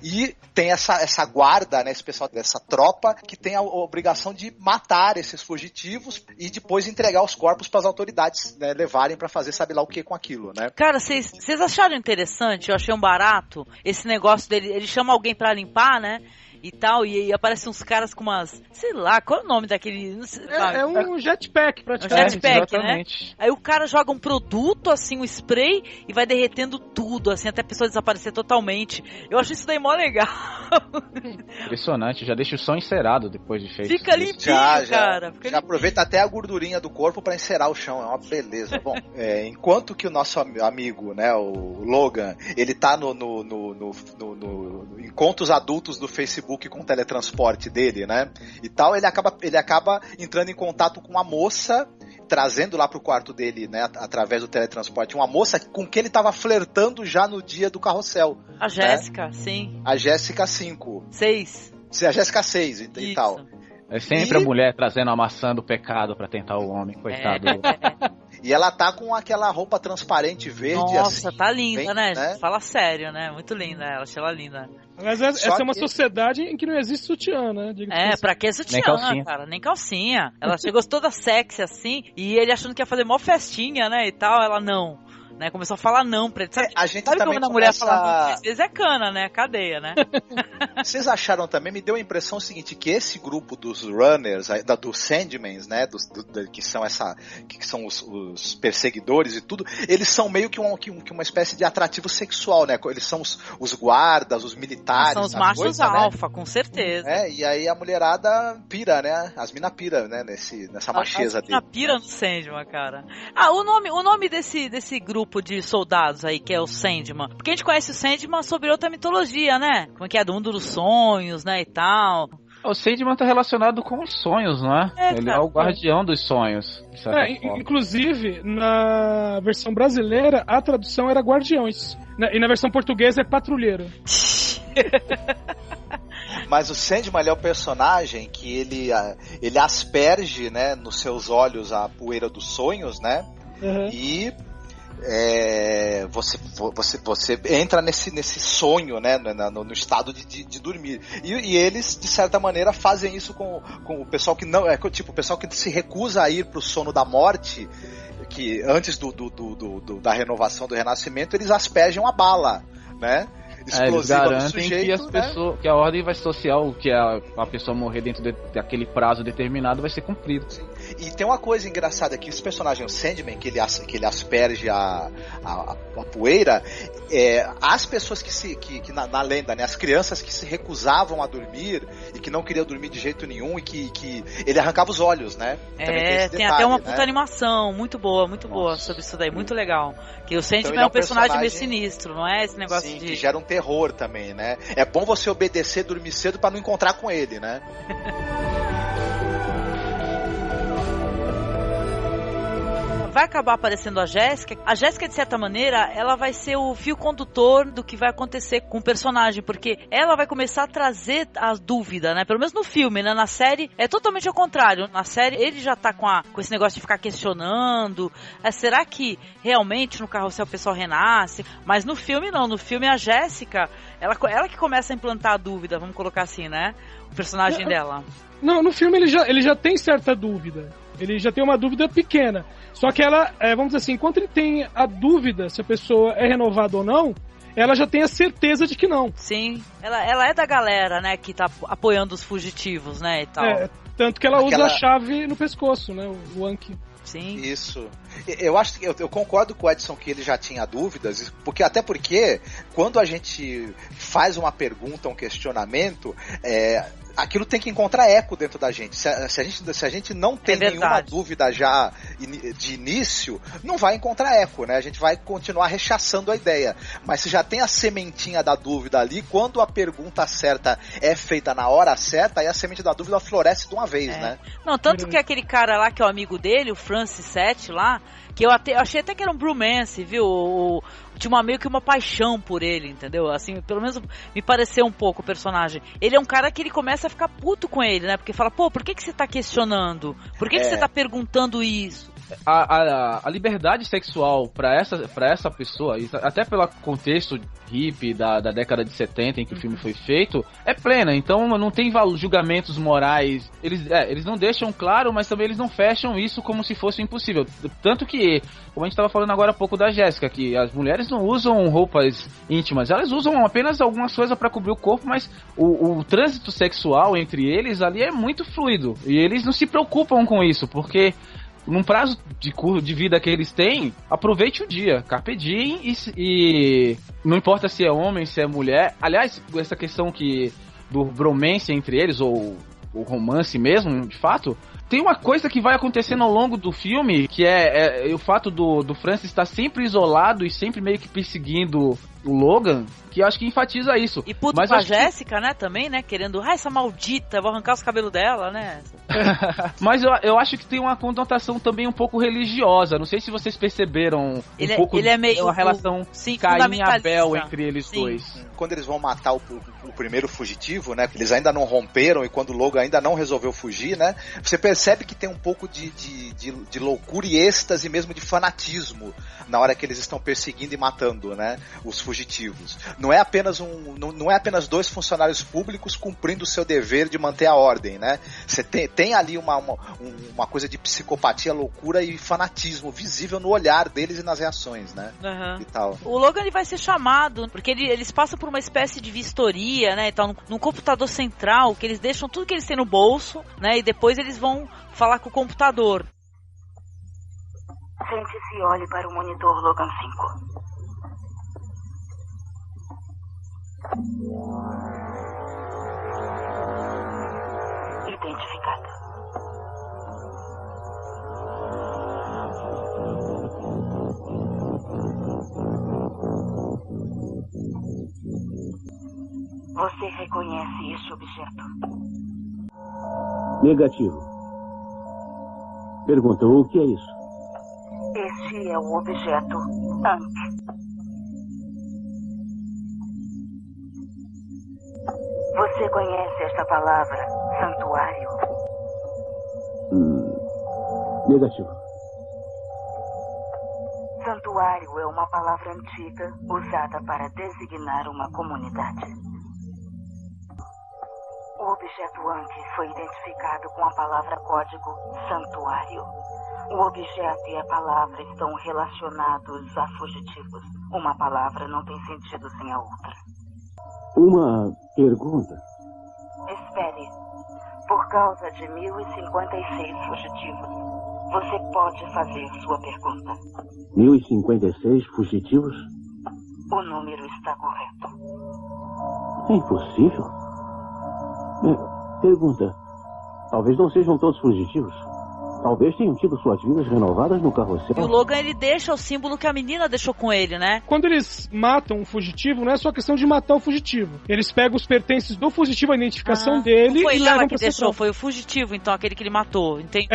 E tem essa guarda, né, esse pessoal dessa tropa que tem a obrigação de matar esses fugitivos e depois entregar os corpos para as autoridades, né, levarem para fazer sabe lá o que com aquilo, né? Cara, vocês acharam interessante? Eu achei um barato esse negócio dele, ele chama alguém pra limpar, né? E tal, e aparecem uns caras com umas, sei lá, qual é o nome daquele... É um jetpack, praticamente. Um jetpack, exatamente. Né? Aí o cara joga um produto, assim, um spray, e vai derretendo tudo, assim, até a pessoa desaparecer totalmente. Eu acho isso daí mó legal. Impressionante, já deixa o som encerado depois de feito. Fica limpinho, cara. Já aproveita até a gordurinha do corpo pra encerar o chão, é uma beleza. Bom, enquanto que o nosso amigo, né, o Logan, ele tá no encontros adultos do Facebook com o teletransporte dele, né? E tal, ele acaba entrando em contato com uma moça, trazendo lá pro quarto dele, né, através do teletransporte, uma moça com quem ele tava flertando já no dia do carrossel. A Jéssica, né? Sim. A Jéssica 5. 6. A Jéssica 6 e tal. É sempre a mulher trazendo a maçã do pecado pra tentar o homem, coitado. E ela tá com aquela roupa transparente verde. Nossa, assim, tá linda, bem, né? Fala sério, né? Muito linda ela, achei ela linda. Mas essa é uma sociedade em que não existe sutiã, né? Pra que sutiã, nem calcinha, cara? Nem calcinha. Ela chegou toda sexy assim, e ele achando que ia fazer mó festinha, né? E tal, ela não. Né, começou a falar não pra ele. A gente sabe também como a mulher fala não? Às vezes é cana, né? Cadeia, né? Vocês acharam também, me deu a impressão seguinte, que esse grupo dos runners, dos Sandmans, né? Que são os perseguidores e tudo, eles são meio que uma espécie de atrativo sexual, né? Eles são os guardas, os militares. São os machos alfa, né? Com certeza. E aí a mulherada pira, né? As mina pira, né? Nessa macheza dele. As mina pira no Sandman, cara. O nome desse grupo de soldados aí, que é o Sandman. Porque a gente conhece o Sandman sobre outra mitologia, né? Como é que é? Do mundo dos sonhos, né? E tal. O Sandman tá relacionado com os sonhos, não é? Ele é o guardião dos sonhos. Inclusive, na versão brasileira, a tradução era guardiões. E na versão portuguesa é patrulheiro. Mas o Sandman, ele é o personagem que ele asperge, né, nos seus olhos a poeira dos sonhos, né? Uhum. E você entra nesse sonho, né, no estado de dormir. E eles, de certa maneira, fazem isso com o pessoal que não... o pessoal que se recusa a ir pro sono da morte, que antes da renovação, do renascimento, eles aspergem a bala, né? Eles garantem que a ordem vai social, que a pessoa morrer dentro daquele prazo determinado vai ser cumprido. Sim. E tem uma coisa engraçada aqui, esse personagem, o Sandman, que ele asperge a poeira, as pessoas que na lenda, né, as crianças que se recusavam a dormir e que não queriam dormir de jeito nenhum e que ele arrancava os olhos, né? Tem até uma puta animação muito boa sobre isso daí, muito legal. Que o Sandman é um personagem meio sinistro, não é esse negócio sim, que gera um terror também, né? É bom você obedecer, dormir cedo pra não encontrar com ele, né? vai acabar aparecendo a Jéssica. A Jéssica, de certa maneira, ela vai ser o fio condutor do que vai acontecer com o personagem, porque ela vai começar a trazer a dúvida, né? Pelo menos no filme, né? Na série é totalmente ao contrário. Na série ele já tá com esse negócio de ficar questionando. Será que realmente no Carrossel o pessoal renasce? Mas no filme não. No filme a Jéssica, ela que começa a implantar a dúvida, vamos colocar assim, né? O personagem dela. Não, no filme ele já tem certa dúvida. Ele já tem uma dúvida pequena. Só que ela, vamos dizer assim, enquanto ele tem a dúvida se a pessoa é renovada ou não, ela já tem a certeza de que não. Sim, ela é da galera, né, que tá apoiando os fugitivos, né, e tal. Tanto que ela usa a chave no pescoço, né, o Anki. Sim. Isso. Eu acho que eu concordo com o Edson que ele já tinha dúvidas, até porque quando a gente faz uma pergunta, um questionamento, aquilo tem que encontrar eco dentro da gente. Se a gente não tem nenhuma dúvida já de início, não vai encontrar eco, né? A gente vai continuar rechaçando a ideia. Mas se já tem a sementinha da dúvida ali, quando a pergunta certa é feita na hora certa, aí a semente da dúvida floresce de uma vez, né? Não, tanto que aquele cara lá, que é o amigo dele, o Francis Sett lá, que eu achei até que era um bromance, viu? Tinha meio que uma paixão por ele, entendeu? Assim, pelo menos me pareceu um pouco o personagem. Ele é um cara que ele começa a ficar puto com ele, né? Porque fala, pô, por que você tá questionando? Por que você tá perguntando isso? A liberdade sexual pra essa pessoa, até pelo contexto hippie da década de 70 em que o filme foi feito, é plena. Então não tem julgamentos morais. Eles não deixam claro, mas também eles não fecham isso como se fosse impossível. Tanto que, como a gente estava falando agora há pouco da Jéssica, que as mulheres não usam roupas íntimas, elas usam apenas algumas coisas para cobrir o corpo, mas o trânsito sexual entre eles ali é muito fluido. E eles não se preocupam com isso, porque num prazo de vida que eles têm, aproveite o dia, carpe diem, e não importa se é homem, se é mulher. Aliás, essa questão do bromance entre eles, ou o romance mesmo, de fato, tem uma coisa que vai acontecendo ao longo do filme, que é o fato do Francis estar sempre isolado e sempre meio que perseguindo o Logan, que eu acho que enfatiza isso. E puto com a Jéssica, né, também, né, querendo, essa maldita, vou arrancar os cabelos dela, né. Mas eu acho que tem uma conotação também um pouco religiosa, não sei se vocês perceberam ele é meio a relação Caim e Abel entre eles dois. Quando eles vão matar o primeiro fugitivo, né, eles ainda não romperam, e quando o Logan ainda não resolveu fugir, né, você percebe que tem um pouco de loucura e êxtase, mesmo de fanatismo, na hora que eles estão perseguindo e matando, né, os fugitivos. Não é apenas dois funcionários públicos cumprindo o seu dever de manter a ordem, né? Você tem ali uma coisa de psicopatia, loucura e fanatismo visível no olhar deles e nas reações, né? Uhum. E tal. O Logan ele vai ser chamado, porque eles passam por uma espécie de vistoria, né? Então, num computador central, que eles deixam tudo que eles têm no bolso, né? E depois eles vão falar com o computador. Sente-se e olhe para o monitor Logan 5. Identificado. Você reconhece este objeto? Negativo. Pergunta, o que é isso? Este é o objeto Ankh. Você conhece esta palavra, santuário? Negativo. Santuário é uma palavra antiga usada para designar uma comunidade. O objeto Ankh foi identificado com a palavra código santuário. O objeto e a palavra estão relacionados a fugitivos. Uma palavra não tem sentido sem a outra. Uma pergunta. Espere. Por causa de 1056 fugitivos, você pode fazer sua pergunta. 1056 fugitivos? O número está correto. É impossível. Pergunta. Talvez não sejam todos fugitivos. Talvez tenham tido suas vidas renovadas no carrossel. E o Logan, ele deixa o símbolo que a menina deixou com ele, né? Quando eles matam um fugitivo, não é só questão de matar o fugitivo. Eles pegam os pertences do fugitivo, a identificação dele, não foi e ela levam que pra deixou, sessão. foi o fugitivo, então, aquele que ele matou, entende?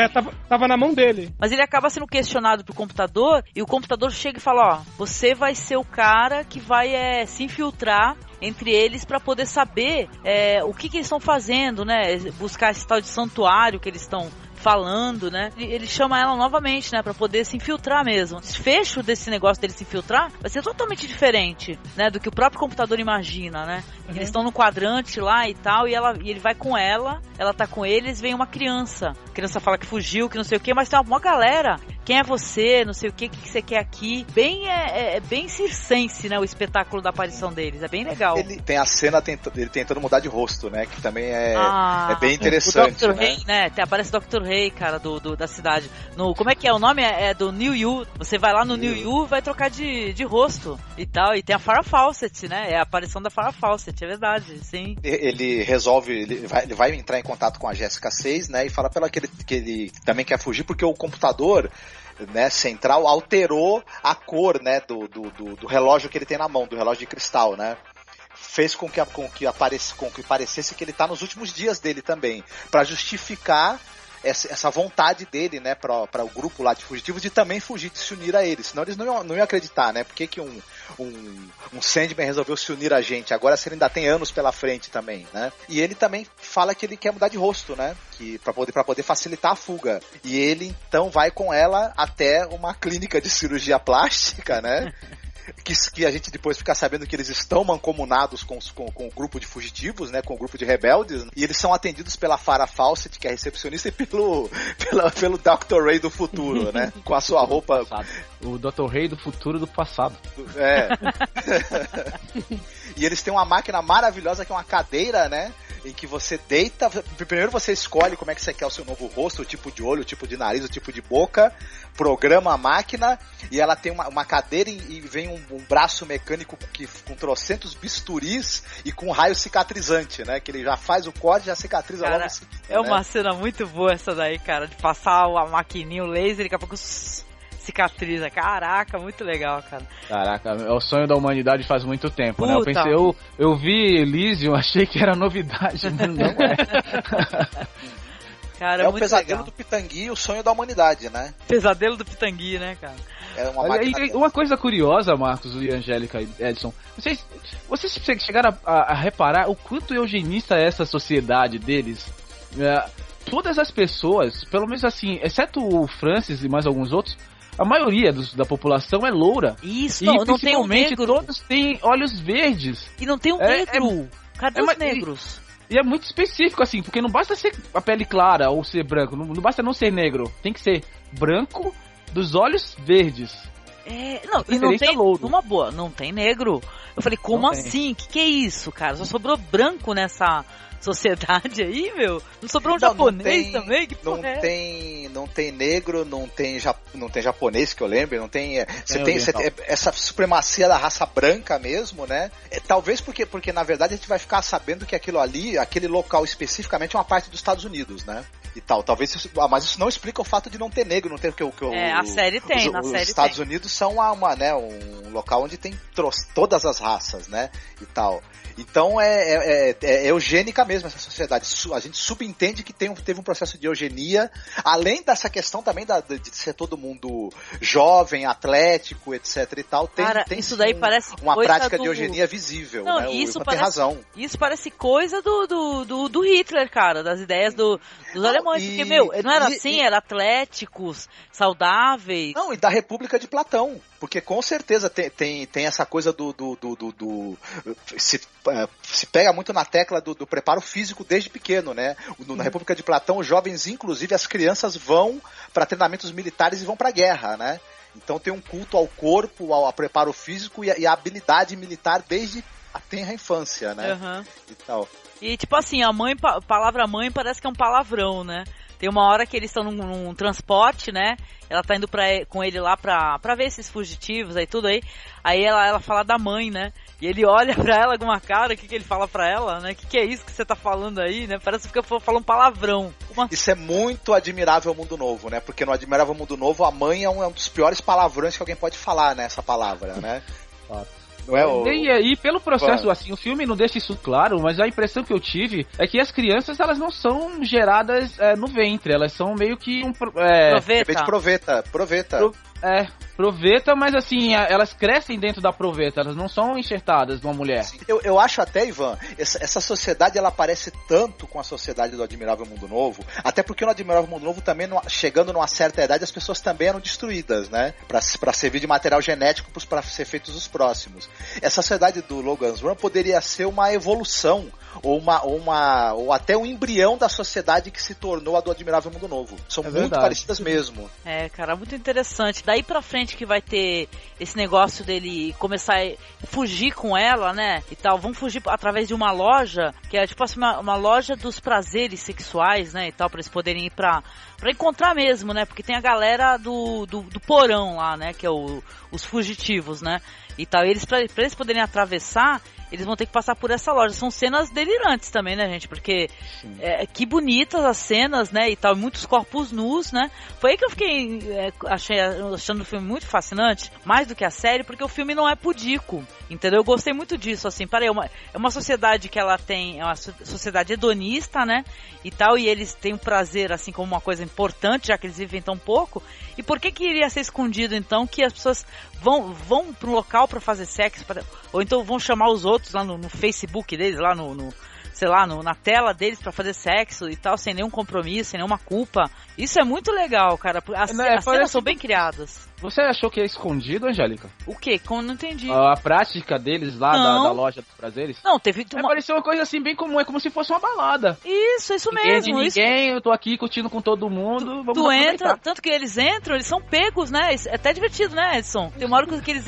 Tava na mão dele. Mas ele acaba sendo questionado pro computador, e o computador chega e fala, ó, você vai ser o cara que vai se infiltrar entre eles pra poder saber o que eles estão fazendo, né? Buscar esse tal de santuário que eles estão falando, né? Ele chama ela novamente, né? Pra poder se infiltrar mesmo. O desfecho desse negócio dele se infiltrar vai ser totalmente diferente, né? Do que o próprio computador imagina, né? Eles estão no quadrante lá e tal, e ele vai com ela tá com eles, vem uma criança. A criança fala que fugiu, que não sei o que, mas tem uma galera. Quem é você? Não sei o que você quer aqui. Bem, bem circense, né? O espetáculo da aparição deles. É bem legal. Ele tem a cena ele tentando mudar de rosto, né? Que também é bem interessante. O Dr. Rey, né? Aparece o Dr. Rey, cara, da cidade. Como é que é o nome? É do New You. Você vai lá no New You e vai trocar de rosto e tal. E tem a Farrah Fawcett, né? É a aparição da Farrah Fawcett, é verdade, sim. Ele resolve, ele vai entrar em contato com a Jéssica 6, né? E fala pra ela que ele também quer fugir porque o computador, né, central alterou a cor, né, do relógio que ele tem na mão, do relógio de cristal, né? Fez com que parecesse que ele tá nos últimos dias dele também, pra justificar essa vontade dele, né, para o grupo lá de fugitivos de também fugir, de se unir a eles. Senão eles não iam acreditar, né? Por que um Sandman resolveu se unir a gente? Agora se ele ainda tem anos pela frente também, né? E ele também fala que ele quer mudar de rosto, né? Que para poder facilitar a fuga. E ele então vai com ela até uma clínica de cirurgia plástica, né? Que a gente depois fica sabendo que eles estão mancomunados com o grupo de fugitivos, né, com o grupo de rebeldes, e eles são atendidos pela Farrah Fawcett, que é a recepcionista, e pelo Dr. Ray do futuro, né, com a sua roupa... O Dr. Ray do futuro do passado. E eles têm uma máquina maravilhosa que é uma cadeira, né, em que você deita, primeiro você escolhe como é que você quer o seu novo rosto, o tipo de olho, o tipo de nariz, o tipo de boca, programa a máquina, e ela tem uma cadeira e vem um braço mecânico com trocentos bisturis e com raio cicatrizante, né, que ele já faz o corte e já cicatriza, cara, logo em seguida, é uma cena muito boa essa daí, cara, de passar a maquininha, o laser, e daqui a pouco cicatriza. Caraca, muito legal, cara. Caraca, é o sonho da humanidade faz muito tempo, né? Eu pensei, eu vi Elysium, achei que era novidade, mas não é. Cara, é o pesadelo do Pitangui e o sonho da humanidade, né? Pesadelo do Pitangui, né, cara? É uma coisa curiosa, Marcos e Angélica e Edson, vocês chegaram a reparar o quanto eugenista é essa sociedade deles? Todas as pessoas, pelo menos assim, exceto o Francis e mais alguns outros, a maioria da população é loura. Isso, e não tem um negro. Todos têm olhos verdes. E não tem um negro. Cadê os negros? E é muito específico, assim, porque não basta ser a pele clara ou ser branco, não basta não ser negro. Tem que ser branco dos olhos verdes. Não, e não tem, louro. Uma boa, não tem negro. Eu falei, como assim? Que é isso, cara? Só sobrou branco nessa sociedade aí, meu? Não sobrou um japonês também? Que porra não tem negro, não tem japonês, que eu lembro, não tem... Você tem essa supremacia da raça branca mesmo, né? Talvez porque na verdade a gente vai ficar sabendo que aquilo ali, aquele local especificamente é uma parte dos Estados Unidos, né? E tal, talvez mas isso não explica o fato de não ter negro, não ter a série tem, os Estados Unidos são um local onde tem todas as raças, né? E tal. Então é eugênica mesmo essa sociedade. A gente subentende que teve um processo de eugenia, além dessa questão também de ser todo mundo jovem, atlético, etc e tal. Tem isso daí parece uma prática de eugenia visível, não, né? Isso tem razão. Isso parece coisa do Hitler, cara, das ideias dos alemães. Porque, não era assim, era atléticos, saudáveis. Não, e da República de Platão. Porque com certeza tem essa coisa se pega muito na tecla do preparo físico desde pequeno, né? Na República de Platão, os jovens, inclusive as crianças, vão para treinamentos militares e vão para a guerra, né? Então tem um culto ao corpo, ao preparo físico e à habilidade militar desde a tenra infância, né? Uhum. E tal. E tipo assim, a palavra mãe parece que é um palavrão, né? Tem uma hora que eles estão num transporte, né? Ela tá indo com ele lá pra ver esses fugitivos aí, tudo aí. Aí ela fala da mãe, né? E ele olha pra ela com uma cara, o que ele fala pra ela, né? Que é isso que você tá falando aí, né? Parece que fica falando palavrão. Isso é muito Admirável Mundo Novo, né? Porque no Admirável Mundo Novo, a mãe é um dos piores palavrões que alguém pode falar, né? Essa palavra, né? Não é E pelo processo, assim, o filme não deixa isso claro, mas a impressão que eu tive é que as crianças, elas não são geradas no ventre, elas são meio que proveta. Proveta, mas assim, elas crescem dentro da proveta, elas não são enxertadas numa mulher. Sim, eu acho até, Ivan, essa sociedade, ela parece tanto com a sociedade do Admirável Mundo Novo, até porque no Admirável Mundo Novo também, chegando numa certa idade, as pessoas também eram destruídas, né? Pra servir de material genético para ser feitos os próximos. Essa sociedade do Logan's Run poderia ser uma evolução, ou até um embrião da sociedade que se tornou a do Admirável Mundo Novo. São muito parecidas mesmo. Cara, muito interessante. Daí pra frente que vai ter esse negócio dele começar a fugir com ela, né, e tal. Vão fugir através de uma loja, que é tipo assim, uma loja dos prazeres sexuais, né, e tal, pra eles poderem ir pra encontrar mesmo, né, porque tem a galera do porão lá, né, que é os fugitivos, né, e tal. E pra eles poderem atravessar, eles vão ter que passar por essa loja. São cenas delirantes também, né, gente? Porque que bonitas as cenas, né, e tal. Muitos corpos nus, né? Foi aí que eu fiquei achando o filme muito fascinante, mais do que a série, porque o filme não é pudico, entendeu? Eu gostei muito disso, assim. É uma sociedade que ela tem, é uma sociedade hedonista, né, e tal, e eles têm o prazer, assim, como uma coisa importante, já que eles vivem tão pouco. E por que iria ser escondido, então, que as pessoas vão para um local para fazer sexo, ou então vão chamar os outros lá no Facebook deles, lá sei lá, na tela deles para fazer sexo e tal, sem nenhum compromisso, sem nenhuma culpa. Isso é muito legal, cara. As cenas são bem criadas. Você achou que é escondido, Angélica? O quê? Como não entendi? A prática deles lá da loja dos prazeres? Não, teve pareceu uma coisa assim bem comum, é como se fosse uma balada. Isso mesmo. Ninguém, eu tô aqui curtindo com todo mundo. Tu entra, tanto que eles entram, eles são pegos, né? É até divertido, né, Edson? Tem uma hora que eles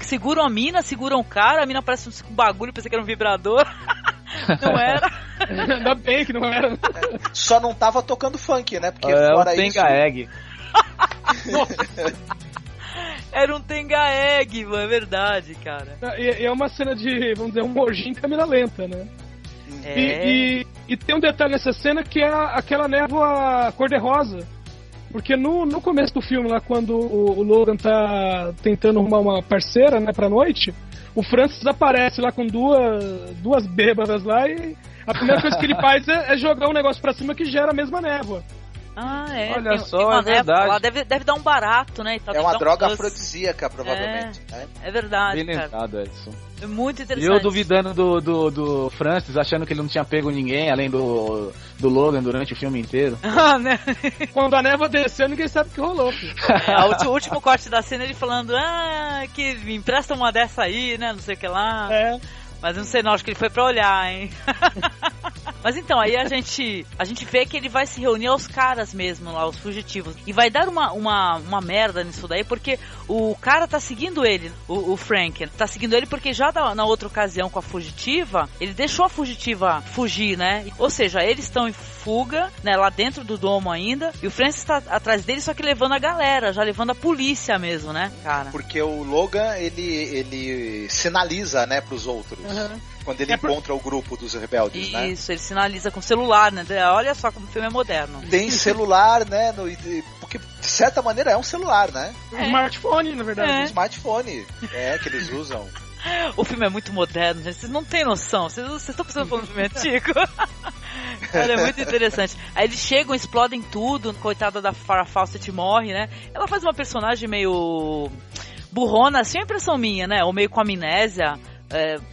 seguram a mina, seguram o cara, a mina parece um bagulho, pensei que era um vibrador. Não era. Ainda bem que não era. Só não tava tocando funk, né? Porque fora isso... Egg. Era um Tenga Egg, mano, é verdade, cara. E é uma cena de, vamos dizer, um orgia em câmera lenta, né? E tem um detalhe nessa cena que é aquela névoa cor-de-rosa. Porque no começo do filme, lá, quando o Logan tá tentando arrumar uma parceira, né, pra noite, o Francis aparece lá com duas bêbadas lá e a primeira coisa que ele faz é jogar um negócio pra cima que gera a mesma névoa. Olha só, é verdade. Lá deve dar um barato, né? E tal, é uma droga afrodisíaca, provavelmente. É verdade, bem lembrado, Edson. É muito interessante. E eu duvidando do Francis, achando que ele não tinha pego ninguém, além do Logan, durante o filme inteiro. Né? Quando a névoa desceu, ninguém sabe o que rolou. O último corte da cena, ele falando, que me empresta uma dessa aí, né? Não sei o que lá. Mas eu não sei não, acho que ele foi pra olhar, hein? Mas então, aí a gente vê que ele vai se reunir aos caras mesmo lá, os fugitivos. E vai dar uma merda nisso daí, porque o cara tá seguindo ele, o Frank. Tá seguindo ele porque já na outra ocasião com a fugitiva, ele deixou a fugitiva fugir, né? Ou seja, eles estão em fuga, né, lá dentro do domo ainda, e o Francis tá atrás dele, só que levando a galera, já levando a polícia mesmo, né, cara? Porque o Logan, ele sinaliza, né, pros outros. Quando ele encontra o grupo dos rebeldes, né? Isso, ele sinaliza com celular, né? Olha só como o filme é moderno. Tem celular, né? Porque, de certa maneira, é um celular, né? Um smartphone, na verdade. Um smartphone, que eles usam. O filme é muito moderno, gente. Vocês não têm noção. Vocês estão pensando no filme antigo. Cara, é muito interessante. Aí eles chegam, explodem tudo. Coitada da Farrah Fawcett morre, né? Ela faz uma personagem meio burrona, assim, é impressão minha, né? Ou meio com amnésia.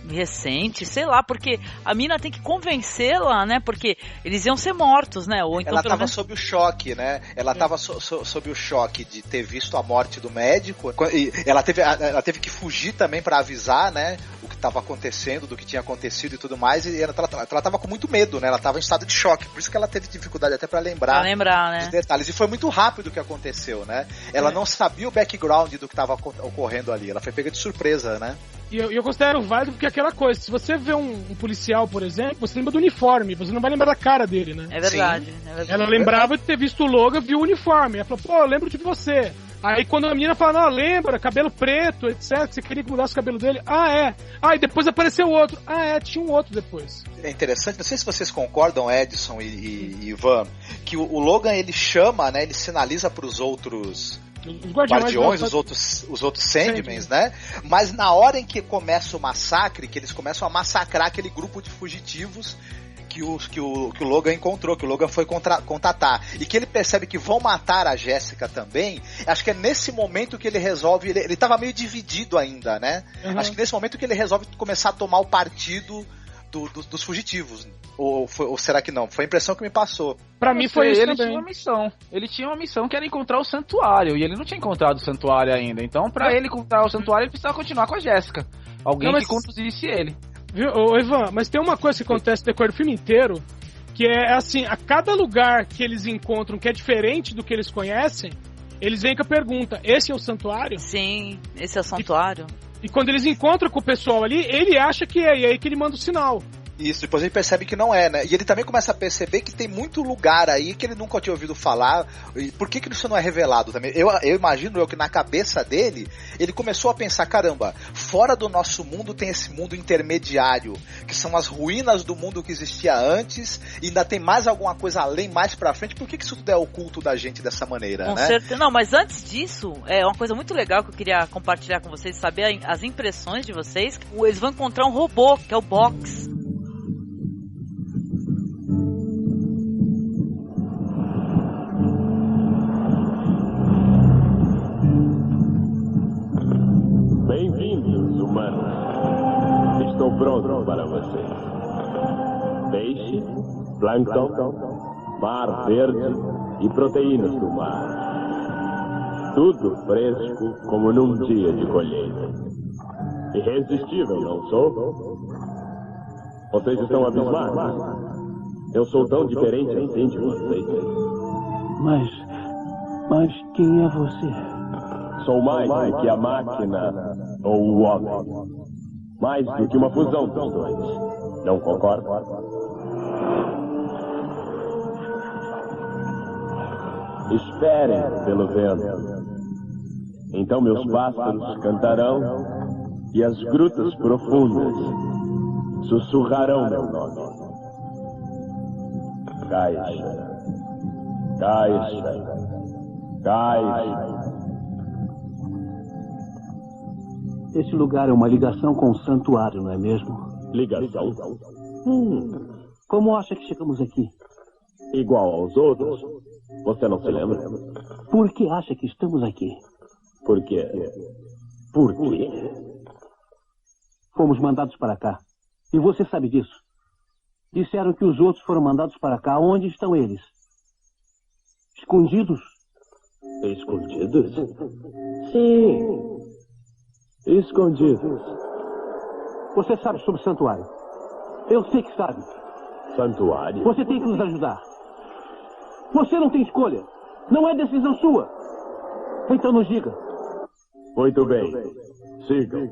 Recente, sei lá, porque a mina tem que convencê-la, né, porque eles iam ser mortos, né, ou então ela tava sob o choque, né, ela tava sob o choque de ter visto a morte do médico, e ela teve que fugir também pra avisar, né, o que tava acontecendo, do que tinha acontecido e tudo mais, e ela tava com muito medo, né, ela tava em estado de choque, por isso que ela teve dificuldade até pra lembrar né, dos detalhes, e foi muito rápido o que aconteceu, né, ela não sabia o background do que tava ocorrendo ali, ela foi pega de surpresa, né. E eu considero válido porque é aquela coisa, se você vê um policial, por exemplo, você lembra do uniforme, você não vai lembrar da cara dele, né? É verdade. Ela lembrava de ter visto o logo, viu o uniforme. Ela falou, pô, eu lembro de você. Aí quando a menina fala, não, lembra, cabelo preto, etc, que você queria que mudasse o cabelo dele. Ah, é. Ah, e depois apareceu outro. Ah, é, tinha um outro depois. É interessante, não sei se vocês concordam, Edson e Ivan, que o Logan, ele chama, né, ele sinaliza pros outros... Os guardiões, os outros Sandmans, né? Mas na hora em que começa o massacre, que eles começam a massacrar aquele grupo de fugitivos que o Logan encontrou, que o Logan foi contatar, e que ele percebe que vão matar a Jéssica também, acho que é nesse momento que ele resolve, ele tava meio dividido ainda, né? Uhum. Acho que nesse momento que ele resolve começar a tomar o partido dos fugitivos. Ou será que não? Foi a impressão que me passou. Pra mim foi isso ele também. tinha uma missão. Ele tinha uma missão que era encontrar o santuário. E ele não tinha encontrado o santuário ainda. Então, pra ele encontrar o santuário, ele precisava continuar com a Jéssica. Alguém que conduzisse ele. Viu, ô, Ivan, mas tem uma coisa que acontece no decorrer do filme inteiro, que é assim, a cada lugar que eles encontram que é diferente do que eles conhecem, eles vêm com a pergunta, esse é o santuário? Sim, esse é o santuário. E quando eles encontram com o pessoal ali, ele acha que é, e aí que ele manda o sinal. Isso, depois ele percebe que não é, né? E ele também começa a perceber que tem muito lugar aí que ele nunca tinha ouvido falar. E por que isso não é revelado também? Eu imagino que na cabeça dele, ele começou a pensar, caramba, fora do nosso mundo tem esse mundo intermediário, que são as ruínas do mundo que existia antes, e ainda tem mais alguma coisa além, mais pra frente. Por que isso tudo é oculto da gente dessa maneira, com né? certeza. Não, mas antes disso, é uma coisa muito legal que eu queria compartilhar com vocês, saber as impressões de vocês. Eles vão encontrar um robô, que é o Box. Bem-vindos, humanos. Estou pronto para vocês. Peixe, plâncton, mar verde e proteínas do mar. Tudo fresco como num dia de colheita. Irresistível, não sou? Vocês estão abismados? Eu sou tão diferente assim de vocês. Mas quem é você? Sou mais do que a máquina ou o homem. Mais do que uma fusão dos dois. Não concorda? Esperem pelo vento. Então meus pássaros cantarão e as grutas profundas sussurrarão meu nome. Caixa. Caixa. Caixa. Esse lugar é uma ligação com o santuário, não é mesmo? Ligação? Como acha que chegamos aqui? Igual aos outros? Você não se lembra? Por que acha que estamos aqui? Por quê? Por quê? Fomos mandados para cá. E você sabe disso. Disseram que os outros foram mandados para cá. Onde estão eles? Escondidos? Escondidos? Sim. Escondidos. Você sabe sobre o santuário. Eu sei que sabe. Santuário? Você tem que nos ajudar. Você não tem escolha. Não é decisão sua. Então nos diga. Muito bem. Sigam.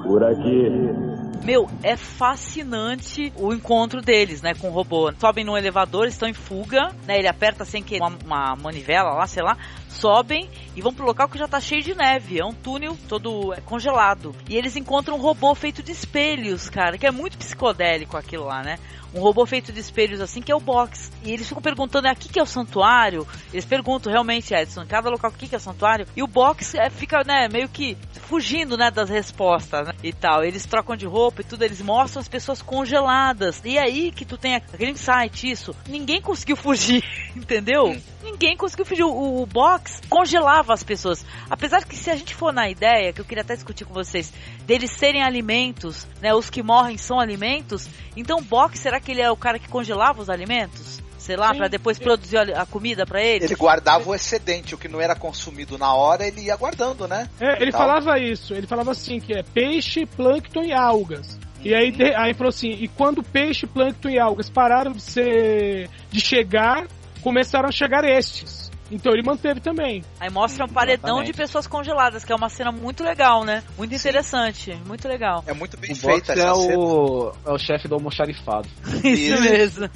Por aqui. Meu, é fascinante o encontro deles, né, com o robô. Sobem num elevador, estão em fuga, né, ele aperta sem querer uma manivela lá, sei lá, sobem e vão pro local que já tá cheio de neve, é um túnel todo congelado. E eles encontram um robô feito de espelhos, cara, que é muito psicodélico aquilo lá, né? Um robô feito de espelhos assim, que é o Box. E eles ficam perguntando, aqui que é o santuário? Eles perguntam realmente, Edson, em cada local, o que é o santuário? E o Box fica, né, meio que fugindo, né, das respostas, né, e tal. Eles trocam de roupa e tudo, eles mostram as pessoas congeladas. E aí que tu tem aquele insight, isso. Ninguém conseguiu fugir, entendeu? Ninguém conseguiu fugir. O Box congelava as pessoas. Apesar que se a gente for na ideia, que eu queria até discutir com vocês, deles serem alimentos, né, os que morrem são alimentos, então o Box, será que ele é o cara que congelava os alimentos? Sei lá, pra depois produzir a comida pra eles? Ele guardava o excedente, o que não era consumido na hora, ele ia guardando, né? Ele falava isso, ele falava assim, que é peixe, plâncton e algas. E aí falou assim, e quando peixe, plâncton e algas pararam de chegar, começaram a chegar estes. Então ele manteve também. Aí mostra um paredão de pessoas congeladas, que é uma cena muito legal, né? Muito interessante, muito legal. É muito bem O feita Box essa cena. é o chefe do almoxarifado. Isso mesmo.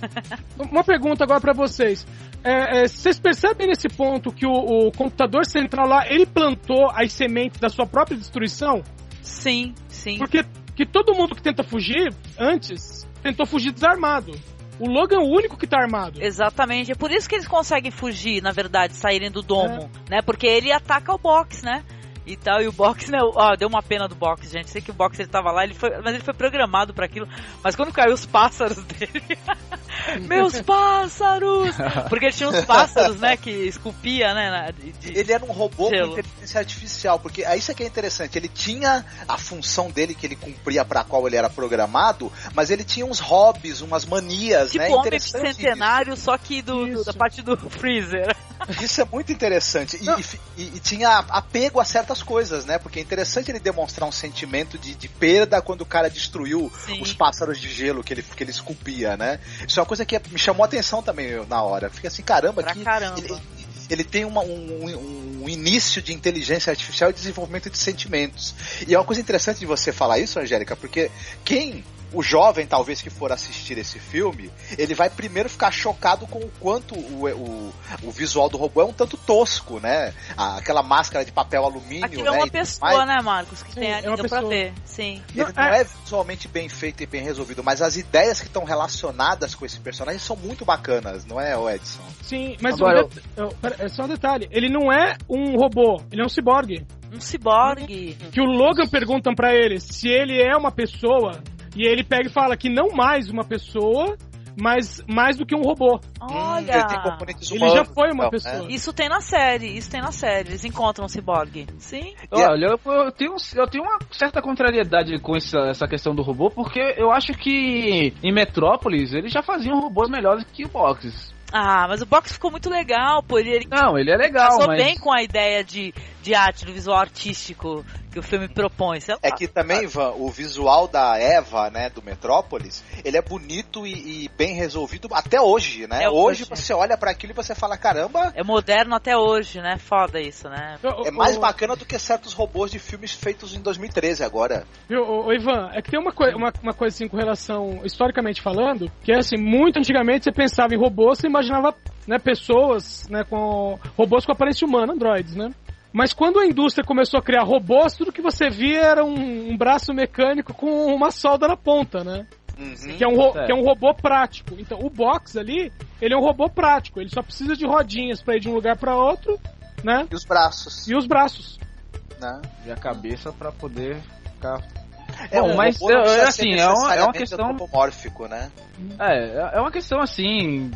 Uma pergunta agora pra vocês. Vocês percebem nesse ponto que o computador central lá, ele plantou as sementes da sua própria destruição? Sim, sim. Porque que todo mundo que tenta fugir, antes, tentou fugir desarmado. O Logan é o único que tá armado. Exatamente. É por isso que eles conseguem fugir, na verdade, saírem do domo, né? Porque ele ataca o Box, né? E tal, e o Box, né? Deu uma pena do Box, gente. Sei que o Box ele tava lá, mas ele foi programado pra aquilo. Mas quando caiu os pássaros dele. Meus pássaros! Porque ele tinha uns pássaros, né? Que esculpia, né? Ele era um robô gelo. com inteligência artificial, porque isso aqui é interessante. Ele tinha a função dele que ele cumpria pra qual ele era programado, mas ele tinha uns hobbies, umas manias, tipo né? Homem Bicentenário, só que da parte do Freezer. Isso é muito interessante. E tinha apego a certas coisas, né? Porque é interessante ele demonstrar um sentimento de perda quando o cara destruiu os pássaros de gelo que ele esculpia, né? Isso é uma coisa que me chamou a atenção também na hora. Fica assim, caramba. Ele tem um início de inteligência artificial e desenvolvimento de sentimentos. E é uma coisa interessante de você falar isso, Angélica, porque o jovem, talvez, que for assistir esse filme, ele vai primeiro ficar chocado com o quanto o visual do robô é um tanto tosco, né? Aquela máscara de papel alumínio, aquilo é uma pessoa, né, Marcos? Que tem ali, deu pra ver. Sim. Ele não é visualmente bem feito e bem resolvido, mas as ideias que estão relacionadas com esse personagem são muito bacanas, não é, Edson? Sim, mas agora, é só um detalhe. Ele não é um robô, ele é um ciborgue. Um ciborgue. Que o Logan perguntam pra ele se ele é uma pessoa... E ele pega e fala que não mais uma pessoa, mas mais do que um robô. Olha! Ele já foi uma pessoa. Isso tem na série, Eles encontram o ciborgue. Sim. Olha, eu tenho uma certa contrariedade com essa questão do robô, porque eu acho que em Metrópolis eles já faziam robôs melhores que o Box. Ah, mas o Box ficou muito legal, pô. Ele é legal, casou bem com a ideia de arte, do visual artístico que o filme propõe. É que também, Ivan, o visual da Eva, né, do Metrópolis, ele é bonito e bem resolvido até hoje, né? Hoje você olha pra aquilo e você fala, caramba... É moderno até hoje, né? Foda isso, né? É mais bacana do que certos robôs de filmes feitos em 2013 agora. Ô, Ivan, é que tem uma coisa assim com relação, historicamente falando, que é assim, muito antigamente você pensava em robôs, você imaginava, né, pessoas, né, com robôs com aparência humana, androides, né? Mas quando a indústria começou a criar robôs, tudo que você via era um braço mecânico com uma solda na ponta, né? Que é um robô prático. Então, o Box ali, ele é um robô prático. Ele só precisa de rodinhas pra ir de um lugar pra outro, né? E os braços. Né? E a cabeça pra poder ficar... mas assim, é uma questão antropomórfico, né? É uma questão assim,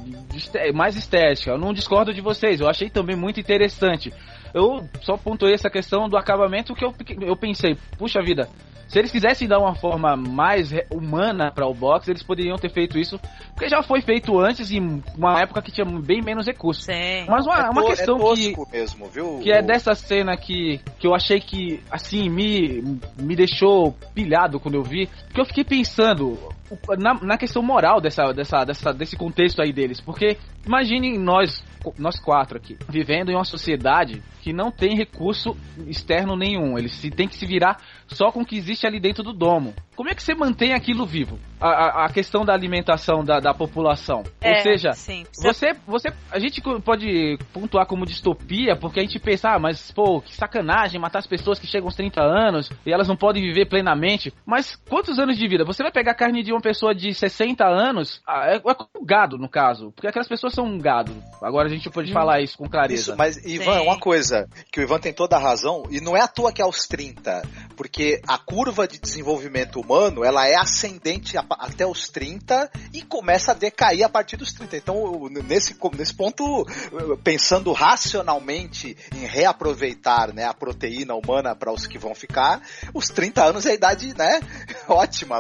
mais estética. Eu não discordo de vocês, eu achei também muito interessante. Eu só pontuei essa questão do acabamento que eu pensei, puxa vida, se eles quisessem dar uma forma mais humana para o Box, eles poderiam ter feito isso, porque já foi feito antes em uma época que tinha bem menos recursos. Sim. Mas uma questão mesmo, viu? Que é dessa cena que eu achei que, assim, me deixou pilhado quando eu vi, porque eu fiquei pensando na questão moral desse contexto aí deles, porque imaginem nós quatro aqui, vivendo em uma sociedade que não tem recurso externo nenhum, eles têm que se virar só com o que existe ali dentro do domo. Como é que você mantém aquilo vivo? A questão da alimentação da população. Ou seja, sim. A gente pode pontuar como distopia, porque a gente pensa, mas pô, que sacanagem matar as pessoas que chegam aos 30 anos e elas não podem viver plenamente. Mas quantos anos de vida? Você vai pegar a carne de uma pessoa de 60 anos, é como gado, no caso, porque aquelas pessoas são um gado. Agora a gente pode falar isso com clareza. Isso, mas Ivan, uma coisa, que o Ivan tem toda a razão, e não é à toa que é aos 30, porque a curva de desenvolvimento humano, ela é ascendente até os 30 e começa a decair a partir dos 30. Então, nesse ponto, pensando racionalmente em reaproveitar, né, a proteína humana para os que vão ficar, os 30 anos é a idade, né, ótima.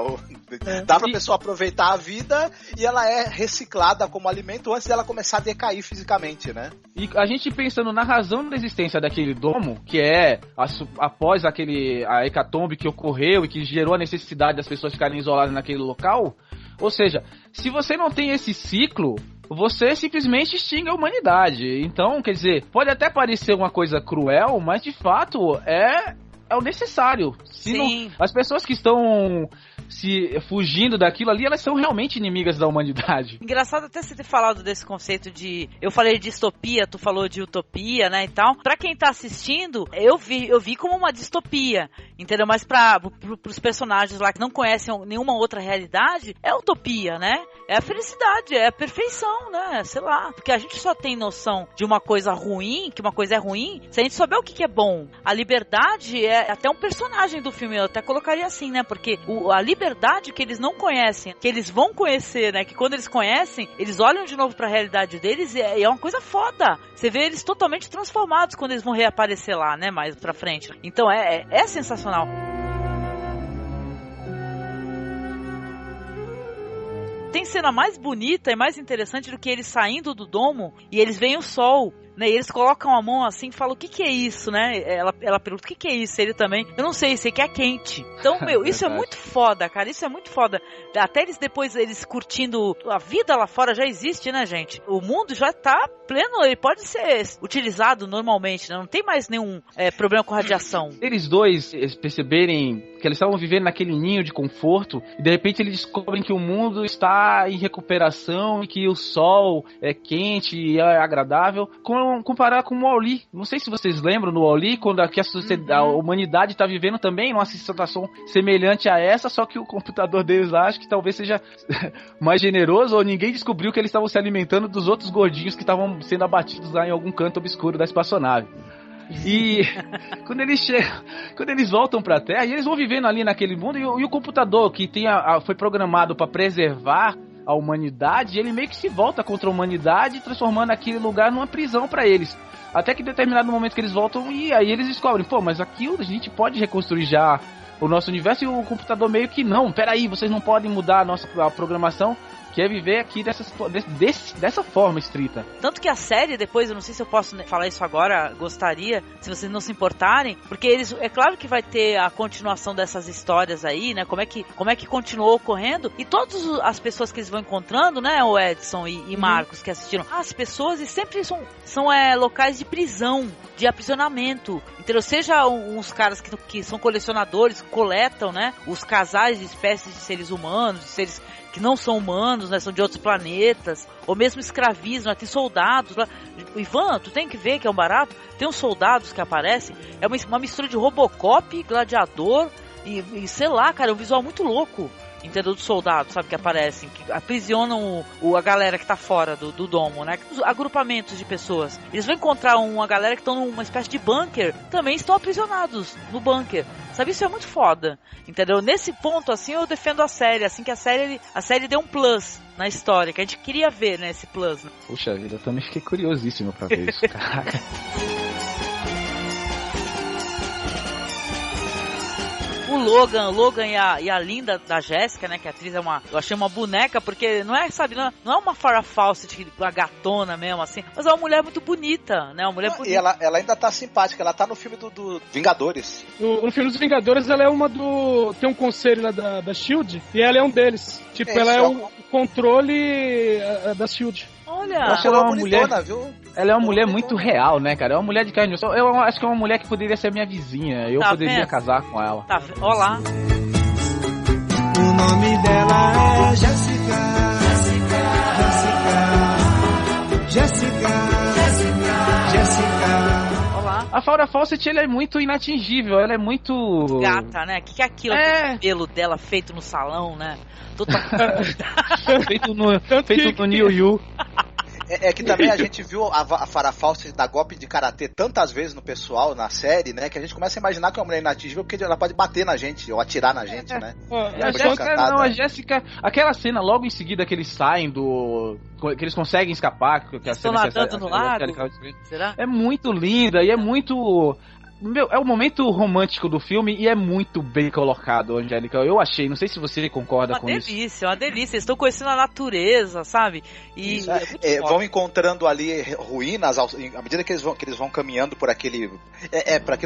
Dá pra pessoa aproveitar a vida e ela é reciclada como alimento antes dela começar a decair fisicamente, né? E a gente pensando na razão da existência daquele domo, que é após a hecatombe que ocorreu e que gerou a necessidade das pessoas ficarem isoladas naquele local, ou seja, se você não tem esse ciclo, você simplesmente extingue a humanidade. Então, quer dizer, pode até parecer uma coisa cruel, mas de fato é o necessário. Sim. As pessoas que estão se fugindo daquilo ali, elas são realmente inimigas da humanidade. Engraçado até você ter falado desse conceito de... Eu falei de distopia, tu falou de utopia, né, e tal. Pra quem tá assistindo, eu vi como uma distopia, entendeu? Mas pros personagens lá que não conhecem nenhuma outra realidade, é utopia, né? É a felicidade, é a perfeição, né? Sei lá. Porque a gente só tem noção de uma coisa ruim, que uma coisa é ruim, se a gente souber o que é bom. A liberdade é até um personagem do filme, eu até colocaria assim, né? Porque a liberdade que eles não conhecem, que eles vão conhecer, né? Que quando eles conhecem, eles olham de novo pra realidade deles e é uma coisa foda. Você vê eles totalmente transformados quando eles vão reaparecer lá, né? Mais pra frente. Então é sensacional. Tem cena mais bonita e mais interessante do que eles saindo do domo e eles veem o sol, né? E eles colocam a mão assim e falam, o que é isso, né? Ela pergunta, o que é isso? Ele também, eu não sei, sei que é quente. Então, isso é muito foda, cara, isso é muito foda. Até eles curtindo a vida lá fora já existe, né, gente? O mundo já tá pleno, ele pode ser utilizado normalmente, né? Não tem mais nenhum problema com radiação. Eles dois perceberem que eles estavam vivendo naquele ninho de conforto e de repente eles descobrem que o mundo está em recuperação e que o sol é quente e é agradável, comparar com o Wall-E. Não sei se vocês lembram no Wall-E, quando aqui a humanidade está vivendo também numa situação semelhante a essa, só que o computador deles lá acho que talvez seja mais generoso, ou ninguém descobriu que eles estavam se alimentando dos outros gordinhos que estavam sendo abatidos lá em algum canto obscuro da espaçonave. E quando eles voltam pra Terra, e eles vão vivendo ali naquele mundo, e o computador que foi programado para preservar a humanidade, ele meio que se volta contra a humanidade, transformando aquele lugar numa prisão pra eles. Até que em determinado momento que eles voltam, e aí eles descobrem, pô, mas aquilo a gente pode reconstruir já o nosso universo, e o computador meio que não, peraí, vocês não podem mudar a programação, que é viver aqui dessa forma estrita. Tanto que a série, depois, eu não sei se eu posso falar isso agora, gostaria, se vocês não se importarem, porque é claro que vai ter a continuação dessas histórias aí, né, como é que continuou ocorrendo, e todas as pessoas que eles vão encontrando, né, o Edson e Marcos, que assistiram, as pessoas sempre são locais de prisão, de aprisionamento, entendeu? Seja uns caras que são colecionadores, coletam, né, os casais de espécies de seres humanos, de seres que não são humanos, né, são de outros planetas, ou mesmo escravismo, né, tem soldados lá. Ivan, tu tem que ver que é um barato, tem uns soldados que aparecem, é uma mistura de Robocop, Gladiador, e sei lá, cara, é um visual muito louco, entendeu? Dos soldados, sabe, que aparecem, que aprisionam a galera que tá fora do domo, né? Os agrupamentos de pessoas. Eles vão encontrar uma galera que estão numa espécie de bunker, também estão aprisionados no bunker. Sabe, isso é muito foda, entendeu? Nesse ponto, assim, eu defendo a série, assim, que a série deu um plus na história, que a gente queria ver, né, esse plus. Né? Puxa vida, eu também fiquei curiosíssimo pra ver isso, caraca. O Logan e a linda da Jéssica, né, que a atriz eu achei uma boneca, porque não é, sabe, não é uma Farrah Fawcett, uma gatona mesmo, assim, mas é uma mulher muito bonita, né, uma mulher bonita. E ela ainda tá simpática, ela tá no filme do Vingadores. No filme dos Vingadores, ela é uma tem um conselho lá da SHIELD, e ela é um deles. Tipo, ela é o controle da SHIELD. Olha, eu acho ela uma mulher, viu? Ela é uma mulher muito real, né, cara? É uma mulher de carne. Eu acho que é uma mulher que poderia ser minha vizinha. Eu poderia casar com ela. Tá, olá. O nome dela é Jéssica. Olá. A Farrah Fawcett, ela é muito inatingível. Ela é muito gata, né? O que é aquilo? O cabelo dela feito no salão, né? feito no New Yu. É que também a gente viu a Farrah Fawcett dar golpe de karatê tantas vezes no pessoal, na série, né? Que a gente começa a imaginar que é uma mulher inatingível porque ela pode bater na gente ou atirar na gente, né? A Jéssica, aquela cena logo em seguida que eles saem que eles conseguem escapar, que a cena nadando no lago. Será? É muito linda e é muito é o momento romântico do filme e é muito bem colocado, Angélica. Eu achei, não sei se você concorda com isso. Uma delícia. Eles estão conhecendo a natureza, sabe? E vão encontrando ali ruínas à medida que eles vão caminhando por aquele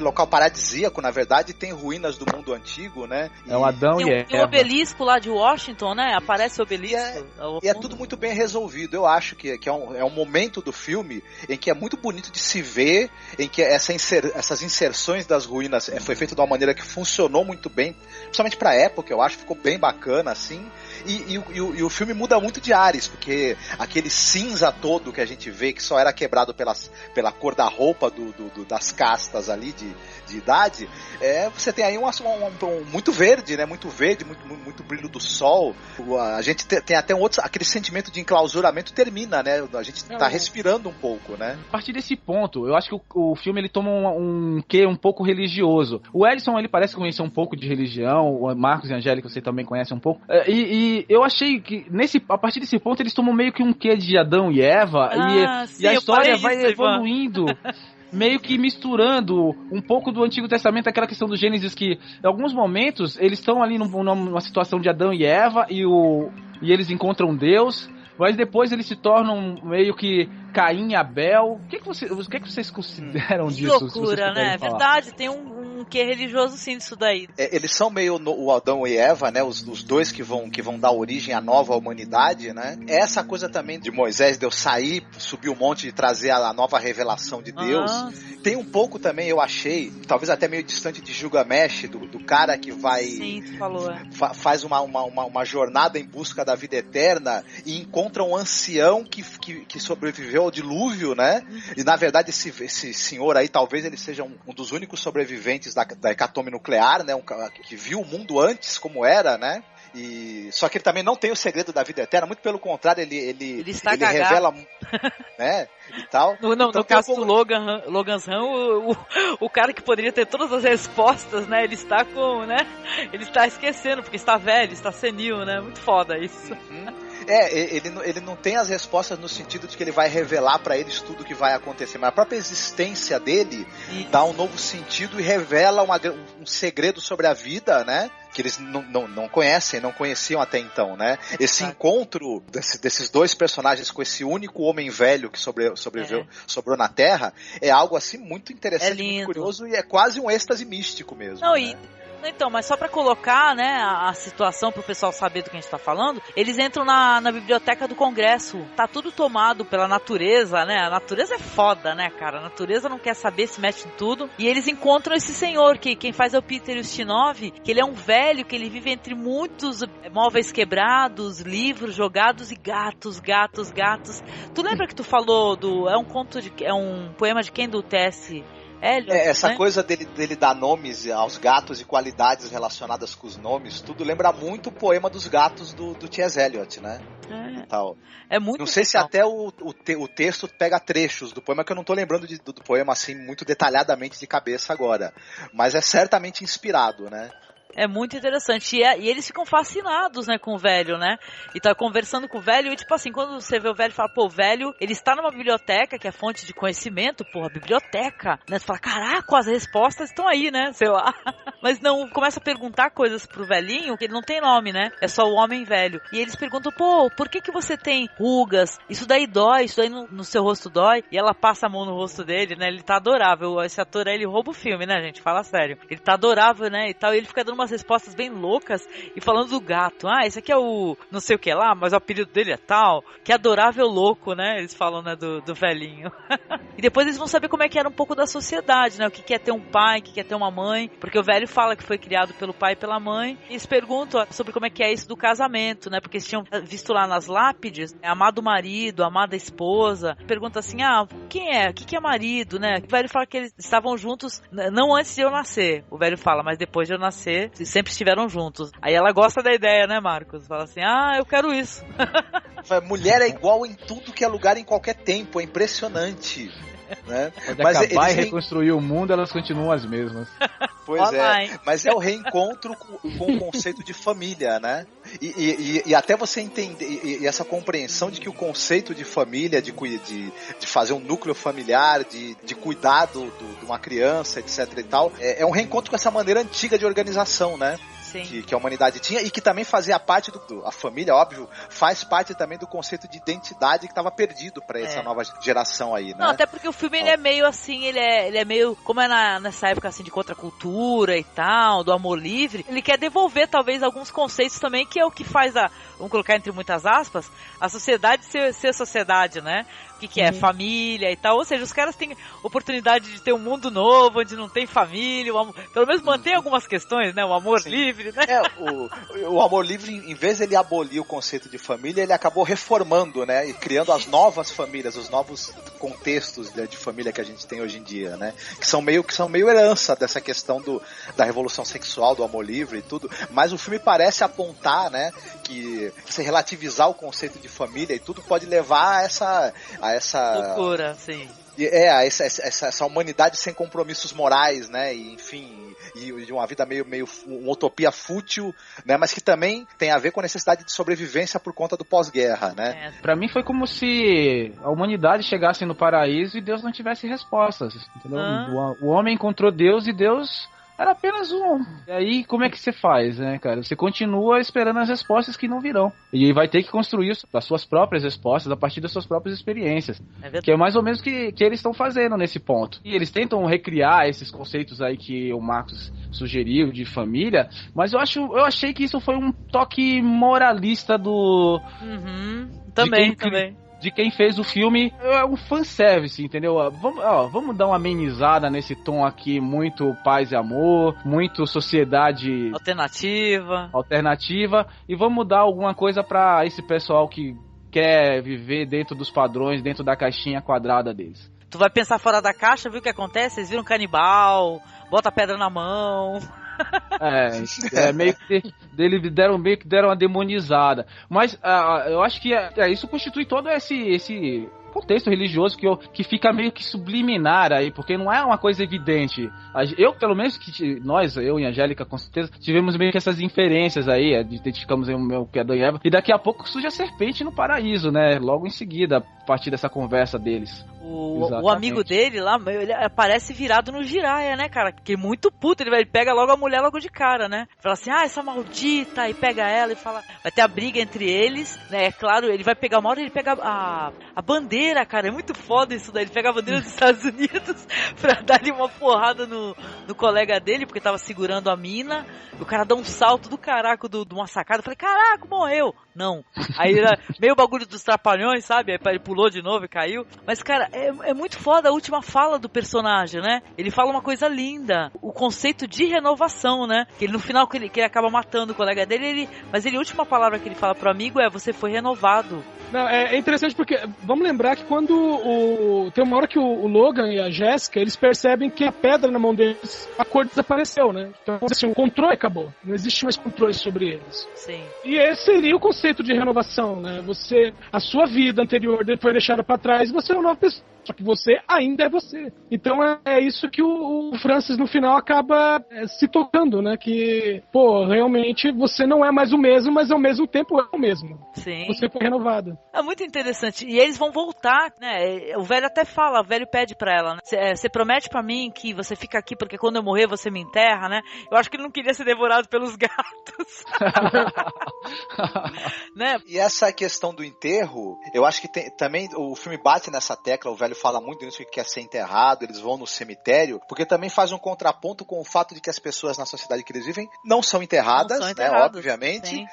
local paradisíaco, na verdade, tem ruínas do mundo antigo, né? É o Adão e Eva. Tem o obelisco lá de Washington, né? Aparece o obelisco. E é tudo muito bem resolvido. Eu acho que é um momento do filme em que é muito bonito de se ver, em que essas inserções das ruínas foi feito de uma maneira que funcionou muito bem, principalmente pra época, eu acho, ficou bem bacana, assim. E o filme muda muito de ares, porque aquele cinza todo que a gente vê, que só era quebrado pela cor da roupa das castas ali de idade, você tem aí um muito verde, né? Muito verde, muito brilho do sol. A gente tem até aquele sentimento de enclausuramento termina, né? A gente tá respirando um pouco, né? A partir desse ponto, eu acho que o filme ele toma um quê um pouco religioso. O Edson, ele parece conhecer um pouco de religião, o Marcos e a Angélica, você também conhece um pouco. E eu achei que a partir desse ponto eles tomam meio que um quê de Adão e Eva, e a história vai evoluindo. Meio que misturando um pouco do Antigo Testamento, aquela questão do Gênesis, que em alguns momentos eles estão ali numa situação de Adão e Eva e eles encontram Deus, mas depois eles se tornam meio que Caim e Abel. O que vocês consideram disso? Loucura, né? É verdade, tem um quê religioso sim disso daí. Eles são meio o Adão e Eva, né? Os dois que vão dar origem à nova humanidade, né? Essa coisa também de Moisés, Deus sair, subir o monte e trazer a nova revelação de Deus. Tem um pouco também, eu achei, talvez até meio distante de Gilgamesh, do cara que vai... Sim, tu falou. Faz uma jornada em busca da vida eterna e encontra um ancião que sobreviveu ao dilúvio, né? E na verdade esse senhor aí, talvez ele seja um dos únicos sobreviventes da hecatombe nuclear, né? Que viu o mundo antes como era, né? Só que ele também não tem o segredo da vida eterna, muito pelo contrário, ele revela, né? E tal. No caso do Logan's Run, o cara que poderia ter todas as respostas, né? Ele está ele está esquecendo, porque está velho, está senil, né? Muito foda isso. Ele não tem as respostas no sentido de que ele vai revelar pra eles tudo o que vai acontecer, mas a própria existência dele dá um novo sentido e revela um segredo sobre a vida, né? Que eles não conheciam até então, né? Esse encontro desses dois personagens com esse único homem velho que sobrou na Terra é algo assim muito interessante, muito curioso, e é quase um êxtase místico mesmo. Então, mas só pra colocar, né, a situação pro pessoal saber do que a gente tá falando, eles entram na biblioteca do Congresso. Tá tudo tomado pela natureza, né? A natureza é foda, né, cara? A natureza não quer saber, se mete em tudo. E eles encontram esse senhor, que quem faz é o Peter Ustinov, que ele é um velho, que ele vive entre muitos móveis quebrados, livros jogados e gatos. Tu lembra que tu falou é um poema de quem, do T.S. Eliot, essa né? coisa dele dar nomes aos gatos e qualidades relacionadas com os nomes, tudo lembra muito o poema dos gatos do T.S. Eliot, né? Tal. É muito. Não sei se até o texto pega trechos do poema, que eu não tô lembrando do poema assim muito detalhadamente de cabeça agora, mas é certamente inspirado, né? É muito interessante. E eles ficam fascinados, né, com o velho, né? E tá conversando com o velho e, tipo assim, quando você vê o velho, fala, pô, o velho, ele está numa biblioteca, que é fonte de conhecimento, porra, biblioteca, né? Você fala, caraca, as respostas estão aí, né? Sei lá. Mas não, começa a perguntar coisas pro velhinho, que ele não tem nome, né? É só o homem velho. E eles perguntam, pô, por que você tem rugas? Isso daí dói, isso daí no seu rosto dói. E ela passa a mão no rosto dele, né? Ele tá adorável. Esse ator aí, ele rouba o filme, né, gente? Fala sério. Ele tá adorável, né? E tal, e ele fica dando umas respostas bem loucas e falando do gato. Esse aqui é o não sei o que lá, mas o apelido dele é tal, que adorável louco, né? Eles falam, né, do velhinho. E depois eles vão saber como é que era um pouco da sociedade, né? O que é ter um pai, o que é ter uma mãe, porque o velho fala que foi criado pelo pai e pela mãe. E eles perguntam sobre como é que é isso do casamento, né? Porque eles tinham visto lá nas lápides, amado marido, amada esposa. Pergunta assim, quem é? O que é marido, né? O velho fala que eles estavam juntos, não antes de eu nascer. O velho fala, mas depois de eu nascer, sempre estiveram juntos. Aí ela gosta da ideia, né, Marcos? Fala assim, eu quero isso. Mulher é igual em tudo que é lugar, em qualquer tempo. É impressionante. Né? Quando acabar e reconstruir o mundo, elas continuam as mesmas. Pois é, mas é o reencontro com o conceito de família, né? E até você entender, e essa compreensão de que o conceito de família, de fazer um núcleo familiar, de cuidar de uma criança, etc e tal, é um reencontro com essa maneira antiga de organização, né? Que a humanidade tinha e que também fazia parte a família, óbvio, faz parte também do conceito de identidade que estava perdido para essa nova geração aí, né? Não, até porque o filme ele é meio assim, ele é meio, como é nessa época assim de contracultura e tal, do amor livre, ele quer devolver talvez alguns conceitos também, que é o que faz vamos colocar entre muitas aspas, a sociedade ser sociedade, né? O que é família e tal, ou seja, os caras têm oportunidade de ter um mundo novo, onde não tem família, pelo menos mantém algumas questões, né? O amor livre, né? O amor livre, em vez de ele abolir o conceito de família, ele acabou reformando, né? E criando as novas famílias, os novos contextos de família que a gente tem hoje em dia, né? Que são meio herança dessa questão da revolução sexual, do amor livre e tudo, mas o filme parece apontar, né? Que se relativizar o conceito de família e tudo pode levar a essa loucura, sim. Essa humanidade sem compromissos morais, né? E, enfim, e uma vida meio uma utopia fútil, né? Mas que também tem a ver com a necessidade de sobrevivência por conta do pós-guerra, né? Pra mim foi como se a humanidade chegasse no paraíso e Deus não tivesse respostas, entendeu? O homem encontrou Deus e Deus era apenas um. E aí, como é que você faz, né, cara? Você continua esperando as respostas que não virão. E vai ter que construir as suas próprias respostas a partir das suas próprias experiências. Que é mais ou menos o que eles estão fazendo nesse ponto. E eles tentam recriar esses conceitos aí que o Marcos sugeriu de família, mas eu achei que isso foi um toque moralista do... Também. De quem fez o filme, é um fanservice, entendeu? Vamos dar uma amenizada nesse tom aqui, muito paz e amor, muito sociedade alternativa, e vamos dar alguma coisa pra esse pessoal que quer viver dentro dos padrões, dentro da caixinha quadrada deles. Tu vai pensar fora da caixa, viu o que acontece? Eles viram canibal, bota pedra na mão... meio que deram uma demonizada. Mas eu acho que isso constitui todo esse contexto religioso que fica meio que subliminar aí, porque não é uma coisa evidente. Eu, pelo menos, eu e a Angélica, com certeza, tivemos meio que essas inferências aí, identificamos aí o meu que Adão e Eva, e daqui a pouco surge a serpente no paraíso, né? Logo em seguida, a partir dessa conversa deles. O amigo dele lá, ele aparece virado no giraia, né, cara? Que é muito puto, ele pega logo a mulher logo de cara, né? Fala assim, essa maldita, e pega ela e fala... Vai ter a briga entre eles, né? É claro, ele vai pegar uma hora, ele pega a bandeira, cara, é muito foda isso daí. Ele pega a bandeira dos Estados Unidos pra dar-lhe uma porrada no colega dele, porque tava segurando a mina, e o cara dá um salto do caraco de uma sacada. Eu falei, caraca, morreu! Não. Aí era meio bagulho dos Trapalhões, sabe? Aí ele pulou de novo e caiu. Mas, cara, é muito foda a última fala do personagem, né? Ele fala uma coisa linda. O conceito de renovação, né? Que ele, no final, que ele acaba matando o colega dele, mas a última palavra que ele fala pro amigo é: você foi renovado. Não, é interessante porque, vamos lembrar que quando tem uma hora que o Logan e a Jessica, eles percebem que a pedra na mão deles, a cor desapareceu, né? Então, assim, o controle acabou. Não existe mais controle sobre eles. Sim. E esse seria o conceito de renovação, né? A sua vida anterior foi deixada pra trás e você é uma nova pessoa. Só que você ainda é você. Então é isso que o Francis no final acaba se tocando, né? Que, realmente você não é mais o mesmo, mas ao mesmo tempo é o mesmo. Sim. Você foi renovado. É muito interessante. E eles vão voltar, né? O velho até fala, o velho pede pra ela, né? Você promete pra mim que você fica aqui porque quando eu morrer você me enterra, né? Eu acho que ele não queria ser devorado pelos gatos. Né? E essa questão do enterro, eu acho que também o filme bate nessa tecla, o velho fala muito nisso, que quer ser enterrado, eles vão no cemitério, porque também faz um contraponto com o fato de que as pessoas na sociedade que eles vivem não são enterradas, né, obviamente,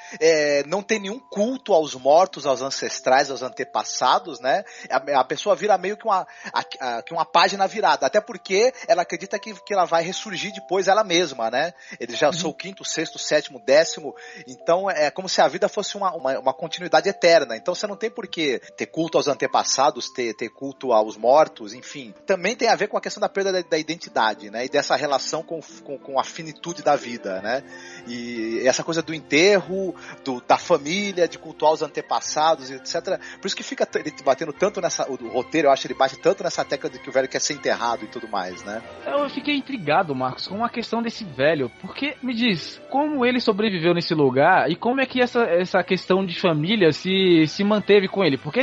não tem nenhum culto aos mortos, aos ancestrais, aos antepassados, né, a pessoa vira meio que uma página virada, até porque ela acredita que ela vai ressurgir depois ela mesma, né, eles já são o 5º, 6º, 7º, 10º, então é como se a vida fosse uma continuidade eterna, então você não tem por que ter culto aos antepassados, ter culto ao os mortos, enfim. Também tem a ver com a questão da perda da identidade, né? E dessa relação com a finitude da vida, né? E essa coisa do enterro, da família, de cultuar os antepassados, etc. Por isso que fica ele batendo tanto o roteiro, eu acho, ele bate tanto nessa tecla de que o velho quer ser enterrado e tudo mais, né? Eu fiquei intrigado, Marcos, com a questão desse velho, porque, me diz, como ele sobreviveu nesse lugar e como é que essa questão de família se manteve com ele? Porque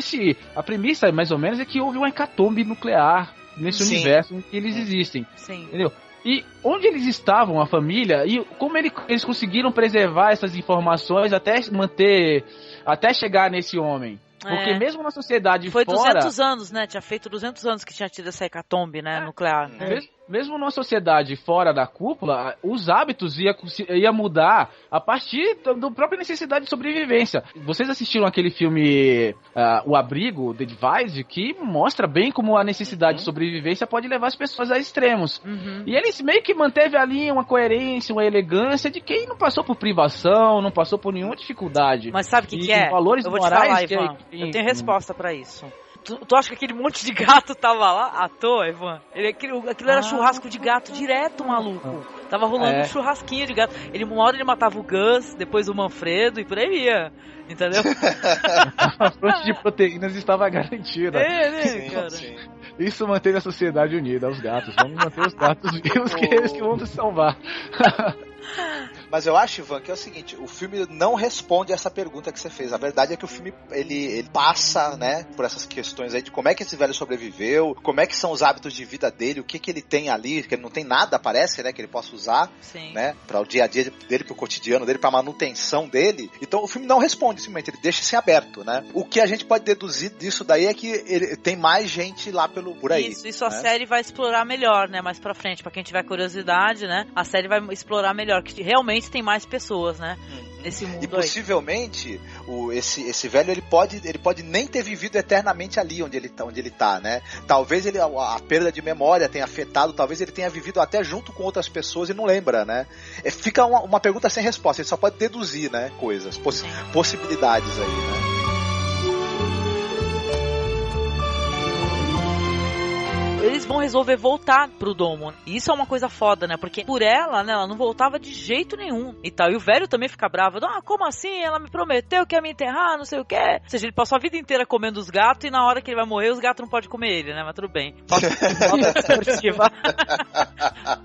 a premissa, mais ou menos, é que houve uma hecatombe nuclear nesse universo em que eles existem. Sim. Entendeu? E onde eles estavam, a família, e como eles conseguiram preservar essas informações até chegar nesse homem? Porque mesmo na sociedade Foi fora... Foi 200 anos, né? Tinha feito 200 anos que tinha tido essa hecatombe, né, nuclear. Mesmo numa sociedade fora da cúpula, os hábitos ia mudar a partir da própria necessidade de sobrevivência. Vocês assistiram aquele filme O Abrigo, The Divide, que mostra bem como a necessidade de sobrevivência pode levar as pessoas a extremos. E eles meio que manteve ali uma coerência, uma elegância de quem não passou por privação, não passou por nenhuma dificuldade. Mas sabe o que é? Valores eu vou morais te falar, Ivan, eu tenho resposta pra isso. Tu acha que aquele monte de gato tava lá à toa, Ivan? Aquilo era churrasco de gato direto, maluco. Tava rolando um churrasquinho de gato. Uma hora ele matava o Gus, depois o Manfredo e por aí ia. Entendeu? A fonte de proteínas estava garantida. Cara. Sim. Isso manteve a sociedade unida, os gatos. Vamos manter os gatos vivos, que eles que vão nos salvar. Mas eu acho, Ivan, que é o seguinte, o filme não responde essa pergunta que você fez. A verdade é que o filme, ele passa, né, por essas questões aí de como é que esse velho sobreviveu, como é que são os hábitos de vida dele, o que ele tem ali, que ele não tem nada, parece, né, que ele possa usar, né, para o dia a dia dele, pro cotidiano dele, pra manutenção dele. Então o filme não responde, simplesmente, ele deixa assim aberto, né. O que a gente pode deduzir disso daí é que ele tem mais gente lá por aí. Isso a série vai explorar melhor, né, mais pra frente, pra quem tiver curiosidade, né, a série vai explorar melhor, que realmente tem mais pessoas, né? Nesse mundo. E possivelmente esse velho ele pode nem ter vivido eternamente ali onde ele tá, né? Talvez a perda de memória tenha afetado, talvez ele tenha vivido até junto com outras pessoas e não lembra, né? Fica uma pergunta sem resposta, ele só pode deduzir, né? Coisas, possibilidades aí, né? Eles vão resolver voltar pro domo. E isso é uma coisa foda, né? Porque por ela, né, ela não voltava de jeito nenhum e tal. E o velho também fica bravo. Como assim? Ela me prometeu que ia me enterrar, não sei o quê. Ou seja, ele passou a vida inteira comendo os gatos e na hora que ele vai morrer, os gatos não podem comer ele, né? Mas tudo bem.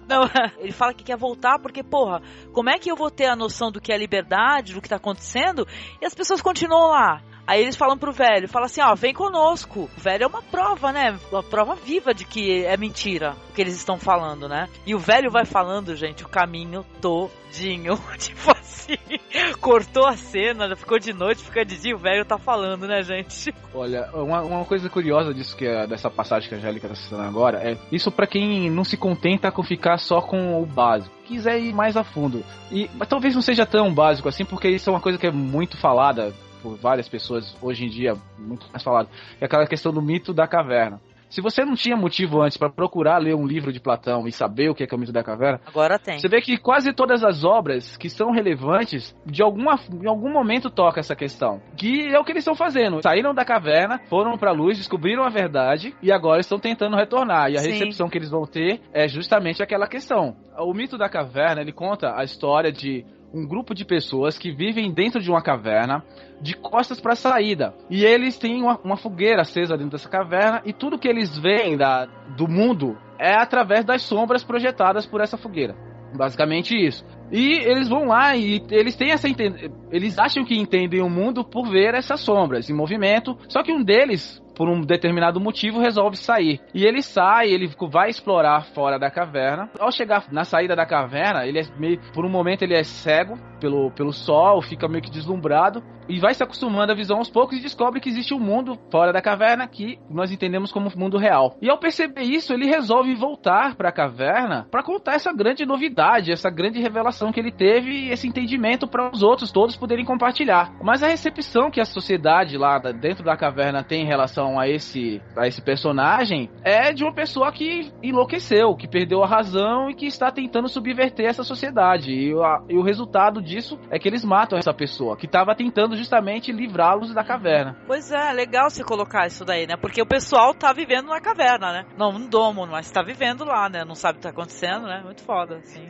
Não, ele fala que quer voltar porque, porra, como é que eu vou ter a noção do que é liberdade, do que tá acontecendo? E as pessoas continuam lá. Aí eles falam pro velho, fala assim, vem conosco. O velho é uma prova, né? Uma prova viva de que é mentira o que eles estão falando, né? E o velho vai falando, gente, o caminho todinho. Tipo assim, cortou a cena, ficou de noite, fica de dia, o velho tá falando, né, gente? Olha, uma coisa curiosa disso dessa passagem que a Angélica tá citando agora, é isso pra quem não se contenta com ficar só com o básico. Quiser ir mais a fundo. Mas talvez não seja tão básico assim, porque isso é uma coisa que é muito falada por várias pessoas hoje em dia, muito mais falado, é aquela questão do mito da caverna. Se você não tinha motivo antes para procurar ler um livro de Platão e saber o que é o mito da caverna, agora tem. Você vê que quase todas as obras que são relevantes, em algum momento toca essa questão. Que é o que eles estão fazendo. Saíram da caverna, foram pra luz, descobriram a verdade e agora estão tentando retornar. E a recepção que eles vão ter é justamente aquela questão. O mito da caverna, ele conta a história de um grupo de pessoas que vivem dentro de uma caverna, de costas para a saída. E eles têm uma fogueira acesa dentro dessa caverna e tudo que eles veem do mundo é através das sombras projetadas por essa fogueira. Basicamente isso. E eles vão lá e eles têm eles acham que entendem o mundo por ver essas sombras em movimento, só que um deles, por um determinado motivo, resolve sair. E ele sai, ele vai explorar fora da caverna. Ao chegar na saída da caverna, por um momento ele é cego pelo sol, fica meio que deslumbrado e vai se acostumando à visão aos poucos e descobre que existe um mundo fora da caverna que nós entendemos como mundo real. E ao perceber isso, ele resolve voltar para a caverna para contar essa grande novidade, essa grande revelação que ele teve e esse entendimento para os outros todos poderem compartilhar. Mas a recepção que a sociedade lá dentro da caverna tem em relação relação a esse personagem é de uma pessoa que enlouqueceu, que perdeu a razão e que está tentando subverter essa sociedade. E o resultado disso é que eles matam essa pessoa, que estava tentando justamente livrá-los da caverna. Pois é, legal você colocar isso daí, né? Porque o pessoal tá vivendo na caverna, né? Não no domo, mas tá vivendo lá, né? Não sabe o que tá acontecendo, né? Muito foda, assim.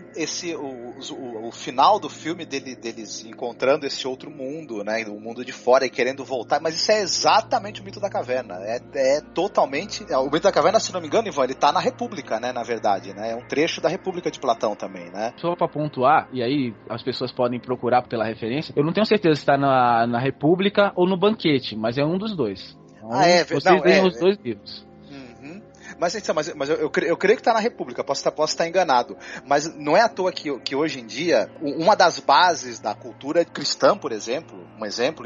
O final do filme deles encontrando esse outro mundo, né? O mundo de fora e querendo voltar, mas isso é exatamente o mito da caverna. É totalmente... O mito da caverna, se não me engano, Ivan, ele tá na República, né? Na verdade, né? É um trecho da República de Platão também, né? Só pra pontuar, e aí as pessoas podem procurar pela referência, eu não tenho certeza se tá na República ou no Banquete, mas é um dos dois. Vocês têm os dois livros. Mas eu creio que está na República, posso estar enganado. Mas não é à toa que hoje em dia, uma das bases da cultura cristã, por exemplo,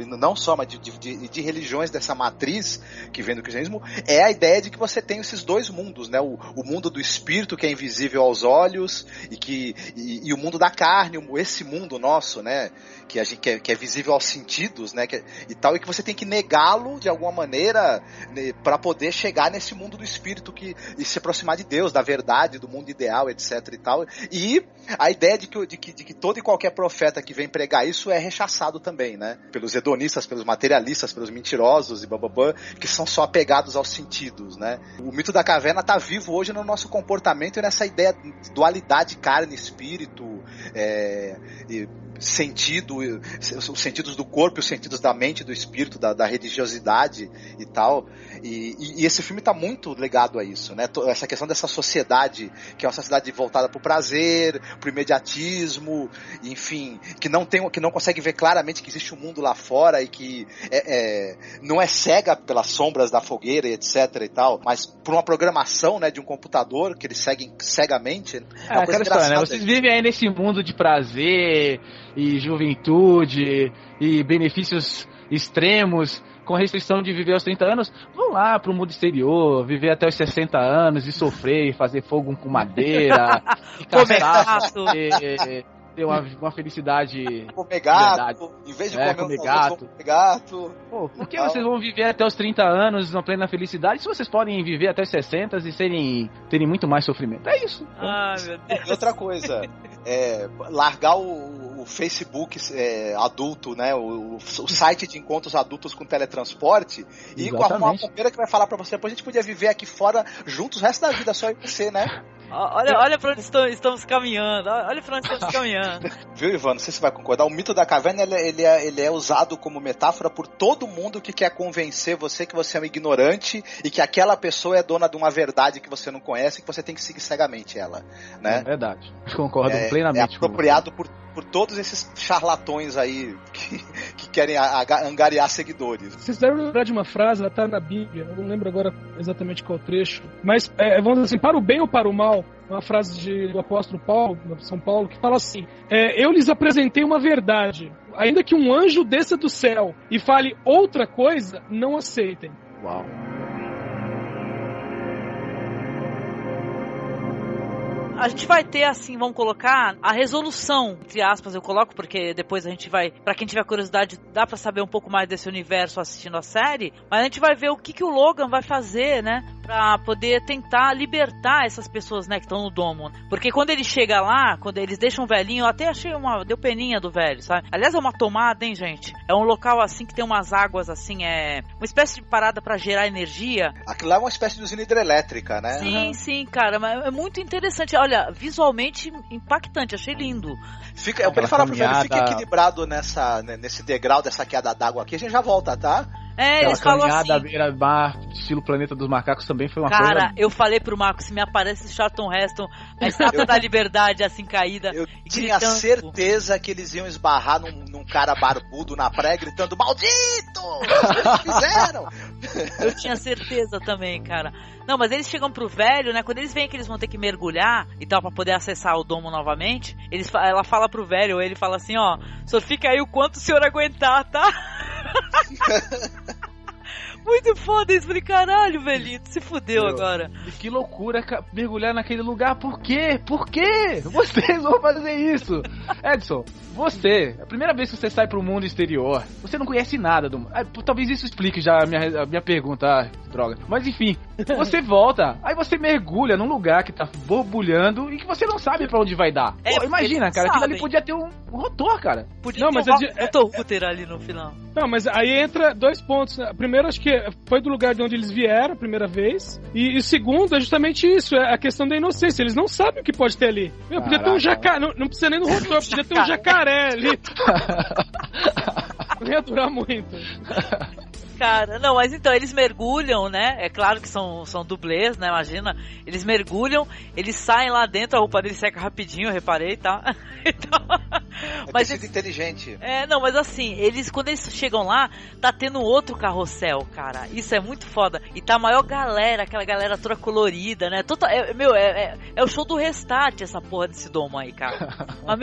e não só, mas de religiões dessa matriz que vem do cristianismo, é a ideia de que você tem esses dois mundos, né? O mundo do espírito, que é invisível aos olhos, e o mundo da carne, esse mundo nosso, né? Que é visível aos sentidos, né? E tal, e que você tem que negá-lo de alguma maneira, né, para poder chegar nesse mundo do espírito e se aproximar de Deus, da verdade, do mundo ideal, etc e tal. E a ideia de que todo e qualquer profeta que vem pregar isso é rechaçado também, né? Pelos hedonistas, pelos materialistas, pelos mentirosos e bababã, que são só apegados aos sentidos, né? O mito da caverna está vivo hoje no nosso comportamento e nessa ideia de dualidade carne, espírito, sentido, os sentidos do corpo, os sentidos da mente, do espírito, da religiosidade e tal. E esse filme está muito ligado a isso, né? Essa questão dessa sociedade, que é uma sociedade voltada para o prazer, para o imediatismo, enfim, que não consegue ver claramente que existe um mundo lá fora e que não é cega pelas sombras da fogueira, etc e tal, mas por uma programação, né, de um computador que eles seguem cegamente. É uma coisa engraçada, né? Vocês vivem aí nesse mundo de prazer e juventude e benefícios extremos, com restrição de viver aos 30 anos, vão lá pro mundo exterior, viver até os 60 anos e sofrer, e fazer fogo com madeira, e caçar, ter uma felicidade. Comer gato, em vez de comer gato. Pô, por que vocês vão viver até os 30 anos na plena felicidade se vocês podem viver até os 60 e terem muito mais sofrimento? É isso. Ah, meu Deus. E outra coisa, largar o Facebook adulto, né? O site de encontros adultos com teletransporte e arrumar uma companheira que vai falar pra você, depois a gente podia viver aqui fora juntos o resto da vida, só eu e você, né? Olha pra onde estamos caminhando. Olha pra onde estamos caminhando. Viu, Ivan? Não sei se você vai concordar. O mito da caverna ele é usado como metáfora por todo mundo que quer convencer você que você é um ignorante e que aquela pessoa é dona de uma verdade que você não conhece e que você tem que seguir cegamente ela, né? É verdade. Concordo plenamente. É apropriado por todos esses charlatões aí que querem angariar seguidores. Vocês devem lembrar de uma frase, ela tá na Bíblia, eu não lembro agora exatamente qual trecho, mas vamos dizer assim, para o bem ou para o mal, uma frase do apóstolo Paulo, São Paulo, que fala assim, eu lhes apresentei uma verdade, ainda que um anjo desça do céu e fale outra coisa, não aceitem. Uau. A gente vai ter, assim, vamos colocar a resolução, entre aspas, eu coloco, porque depois a gente vai, pra quem tiver curiosidade, dá pra saber um pouco mais desse universo assistindo a série, mas a gente vai ver o que o Logan vai fazer, né, pra poder tentar libertar essas pessoas, né, que estão no domo. Porque quando ele chega lá, quando eles deixam o velhinho, eu até achei deu peninha do velho, sabe? Aliás, é uma tomada, hein, gente? É um local, assim, que tem umas águas, assim, uma espécie de parada pra gerar energia. Aquilo lá é uma espécie de usina hidrelétrica, né? Sim, cara, mas é muito interessante. Olha, visualmente impactante, achei lindo. Eu queria falar pro velho, fica equilibrado nesse degrau dessa queda d'água aqui, a gente já volta, tá? Eles falam assim. A beira-mar, estilo Planeta dos Macacos, também foi uma coisa... Cara, eu falei pro Marcos, se me aparece Charlton Heston, a Estátua da Liberdade, assim, caída. Eu tinha certeza que eles iam esbarrar num cara barbudo na praia, gritando, maldito! Eles fizeram! Eu tinha certeza também, cara. Não, mas eles chegam pro velho, né? Quando eles veem que eles vão ter que mergulhar e tal, pra poder acessar o domo novamente, ela fala pro velho, ele fala assim, ó, só fica aí o quanto o senhor aguentar, tá? Muito foda isso, falei, caralho, velhinho, tu se fudeu agora. Que loucura mergulhar naquele lugar, por quê? Por quê? Vocês vão fazer isso? Edson, você, a primeira vez que você sai pro mundo exterior, você não conhece nada do mundo. Talvez isso explique já a minha pergunta, droga. Mas enfim, você volta, aí você mergulha num lugar que tá borbulhando e que você não sabe pra onde vai dar. Pô, imagina, cara, aquilo ali podia ter um rotor, cara. Podia ter um rotor ali no final. Não, mas aí entra 2 pontos. Primeiro, acho que foi do lugar de onde eles vieram a primeira vez. E segundo, é justamente isso, é a questão da inocência. Eles não sabem o que pode ter ali. Podia ter um jacaré, não precisa nem no rotor, podia ter um jacaré ali. Não ia durar muito. Cara, não, mas então, eles mergulham, né? É claro que são dublês, né? Imagina. Eles mergulham, eles saem lá dentro, a roupa deles seca rapidinho, eu reparei, tá? Então, mas é inteligente. Não, mas assim, quando eles chegam lá, tá tendo outro carrossel, cara. Isso é muito foda. E tá a maior galera, aquela galera toda colorida, né? É o show do Restart, essa porra desse domo aí, cara. Mas,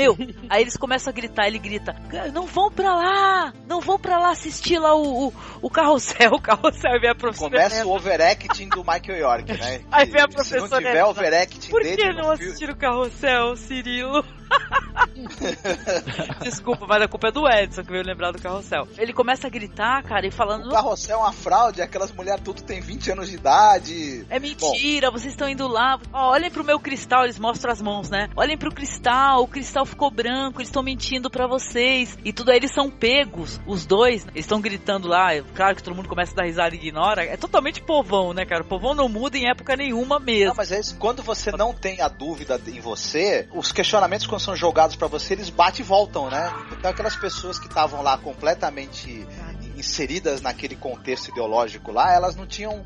aí eles começam a gritar, ele grita, não vão pra lá assistir lá o carrossel vem a professora. Começa o overacting do Michael York, né? Aí vem a professora. Se não tiver overacting por dele. Por que não assistir o carrossel, Cirilo? Desculpa, mas a culpa é do Edson que veio lembrar do carrossel. Ele começa a gritar, cara, e falando... O carrossel é uma fraude, aquelas mulheres tudo tem 20 anos de idade. É mentira, vocês estão indo lá. Olhem pro meu cristal, eles mostram as mãos, né? Olhem pro cristal, o cristal ficou branco, eles estão mentindo pra vocês. E tudo aí eles são pegos, os dois. Eles estão gritando lá, claro que todo mundo começa a dar risada e ignora. É totalmente povão, né, cara? O povão não muda em época nenhuma mesmo. Não, mas é isso, quando você não tem a dúvida em você, os questionamentos quando são jogados pra você, eles batem e voltam, né? Então aquelas pessoas que estavam lá completamente inseridas naquele contexto ideológico lá, elas não tinham...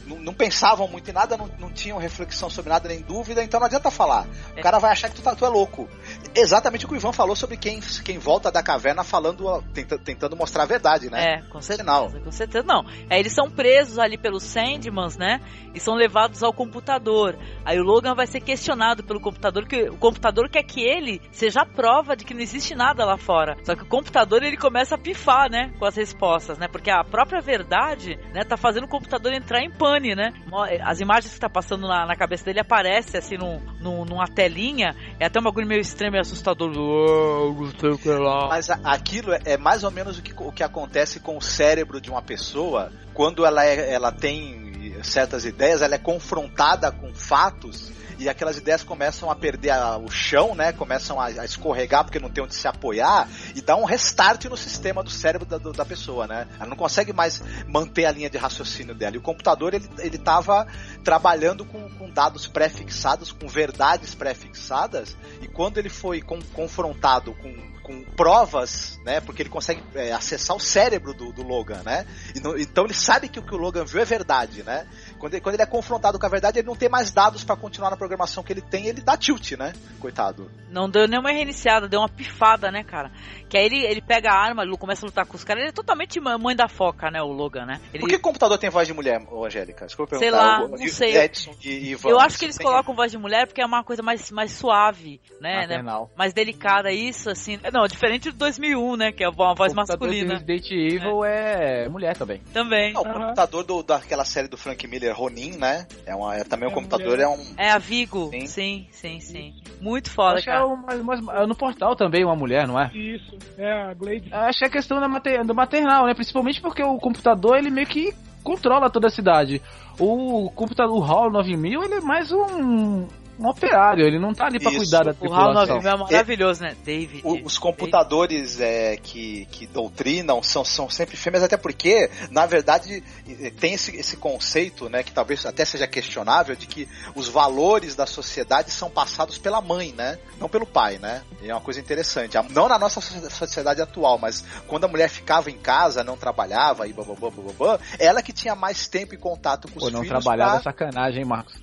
Não pensavam muito em nada, não tinham reflexão sobre nada, nem dúvida, então não adianta falar. O cara vai achar que tu é louco. Exatamente o que o Ivan falou sobre quem volta da caverna falando, tentando mostrar a verdade, né? Com certeza não. Eles são presos ali pelos Sandmans, né? E são levados ao computador. Aí o Logan vai ser questionado pelo computador, que o computador quer que ele seja a prova de que não existe nada lá fora. Só que o computador, ele começa a pifar, né? Com as respostas, né? Porque a própria verdade, né? Tá fazendo o computador entrar em pânico, né? As imagens que tá passando na cabeça dele aparecem assim numa telinha. É até um bagulho meio extremo e assustador. Não sei o que lá. Mas aquilo é mais ou menos o que acontece com o cérebro de uma pessoa quando ela tem certas ideias, ela é confrontada com fatos e aquelas ideias começam a perder o chão, né? Começam a escorregar porque não tem onde se apoiar e dá um restart no sistema do cérebro da pessoa, né? Ela não consegue mais manter a linha de raciocínio dela. E o computador, ele tava trabalhando com dados pré-fixados, com verdades pré-fixadas, e quando ele foi confrontado com provas, né? Porque ele consegue acessar o cérebro do Logan, né? Então ele sabe que o que o Logan viu é verdade, né? Quando ele é confrontado com a verdade, ele não tem mais dados pra continuar na programação que ele tem, ele dá tilt, né? Coitado. Não deu nenhuma reiniciada, deu uma pifada, né, cara? Que aí ele pega a arma, ele começa a lutar com os caras, ele é totalmente mãe da foca, né, o Logan, né? Por que o computador tem voz de mulher, Angélica? Desculpa perguntar. Sei lá, não sei. Edson e Ivan, eu acho que eles colocam voz de mulher porque é uma coisa mais suave, né? Maternal. Mais delicada, isso, assim. Não, diferente do 2001, né, que é uma voz masculina. O Resident Evil é mulher também. Também. O computador daquela série do Frank Miller, Ronin, né? Também o computador é a Vigo. Sim. Muito foda, acho cara. No Portal também uma mulher, não é? Isso, é a Glade. Acho que é questão do maternal, né? Principalmente porque o computador, ele meio que controla toda a cidade. O computador, o HAL 9000, ele é mais um operário, ele não tá ali pra cuidar da tripulação. O HAL 9000 é maravilhoso, né? David. Os computadores que doutrinam são sempre fêmeas, até porque, na verdade, tem esse conceito, né, que talvez até seja questionável, de que os valores da sociedade são passados pela mãe, né? Não pelo pai, né? E é uma coisa interessante. Não na nossa sociedade atual, mas quando a mulher ficava em casa, não trabalhava e ela que tinha mais tempo e contato com os filhos. Não trabalhava é sacanagem, hein, Marcos?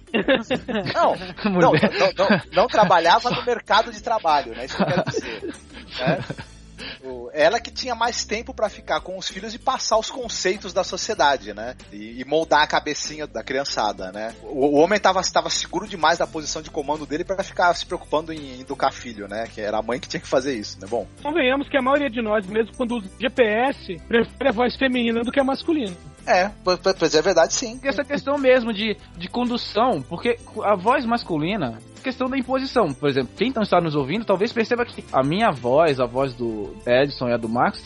Não trabalhava no mercado de trabalho, né? Isso que eu quero dizer. Né? Ela que tinha mais tempo pra ficar com os filhos e passar os conceitos da sociedade, né? E moldar a cabecinha da criançada, né? O homem tava seguro demais da posição de comando dele pra ficar se preocupando em educar filho, né? Que era a mãe que tinha que fazer isso, né? Bom. Convenhamos que a maioria de nós, mesmo quando usa GPS, prefere a voz feminina do que a masculina. Pois é verdade, sim. Essa questão mesmo de condução, porque a voz masculina, questão da imposição. Por exemplo, quem não está nos ouvindo, talvez perceba que a minha voz, a voz do Edson e a do Marcos,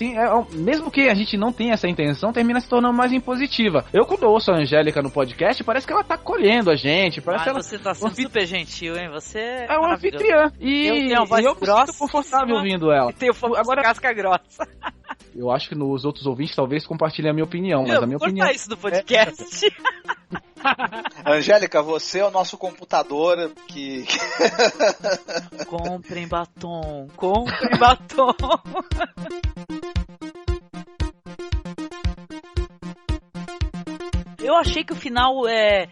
mesmo que a gente não tenha essa intenção, termina se tornando mais impositiva. Eu, quando ouço a Angélica no podcast, parece que ela tá colhendo a gente. Parece ela... Você tá sendo super gentil, hein? Você é uma anfitriã. E eu me sinto confortável ouvindo ela. E tem agora casca grossa. Eu acho que os outros ouvintes talvez compartilhem a minha opinião, mas a minha opinião... isso do podcast. Angélica, você é o nosso computador que... Comprem batom, comprem batom. Eu achei que o final é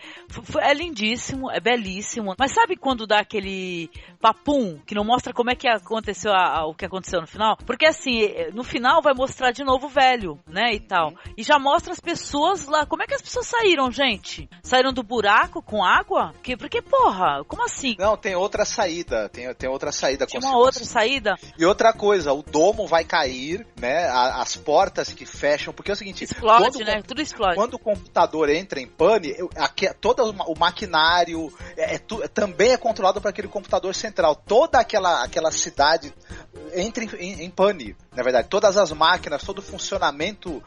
lindíssimo, é belíssimo. Mas sabe quando dá aquele papum, que não mostra como é que aconteceu o que aconteceu no final? Porque assim, no final vai mostrar de novo o velho, né, e tal. E já mostra as pessoas lá. Como é que as pessoas saíram, gente? Saíram do buraco com água? Porque, porra, como assim? Não, tem outra saída. Tem outra saída. Tem uma outra saída? E outra coisa, o domo vai cair, né, as portas que fecham, porque é o seguinte... Explode, né? Tudo explode. Quando o computador entra em pane, todo o maquinário também é controlado por aquele computador central. Toda aquela cidade entra em pane, na verdade. Todas as máquinas, todo o funcionamento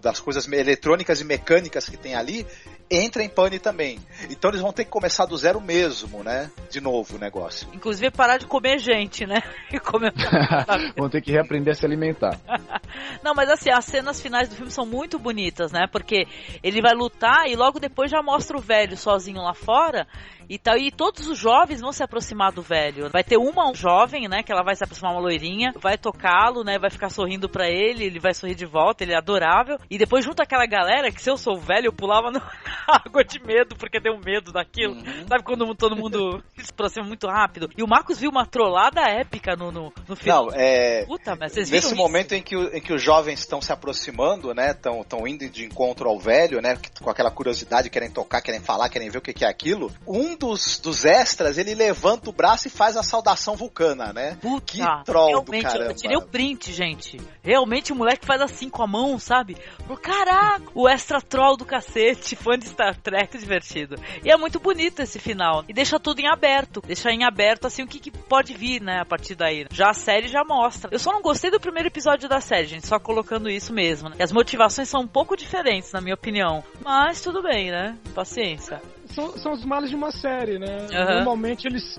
das coisas eletrônicas e mecânicas que tem ali entra em pane também. Então eles vão ter que começar do zero mesmo, né? De novo o negócio. Inclusive parar de comer gente, né? E comer... Vão ter que reaprender a se alimentar. Não, mas assim, as cenas finais do filme são muito bonitas, né? Porque ele vai lutar e logo depois já mostra o velho sozinho lá fora e tal. E todos os jovens vão se aproximar do velho. Vai ter uma jovem, né? Que ela vai se aproximar, uma loirinha, vai tocá-lo, né? Vai ficar sorrindo pra ele vai sorrir de volta, ele é adorável. E depois junto aquela galera que, se eu sou velho, eu pulava na água de medo, porque tenho medo daquilo. Sabe quando todo mundo se aproxima muito rápido? E o Marcos viu uma trollada épica no filme. Não, Puta, mas vocês nesse viram momento em que os jovens estão se aproximando, né? Estão indo de encontro ao velho, né? Com aquela curiosidade, querem tocar, querem falar, querem ver o que é aquilo. Um dos extras, ele levanta o braço e faz a saudação vulcana, né? Puta, que troll do caramba. Eu tirei o print, gente. Realmente o moleque faz assim com a mão, sabe? Caraca, o extra troll do cacete, fã de Star Trek, divertido. E é muito bonito esse final. E deixa tudo em aberto. Deixa em aberto, assim, o que pode vir, né, a partir daí. Já a série já mostra. Eu só não gostei do primeiro episódio da série, gente, só colocando isso mesmo, né? E as motivações são um pouco diferentes, na minha opinião. Mas tudo bem, né? Paciência. São os males de uma série, né? Normalmente eles,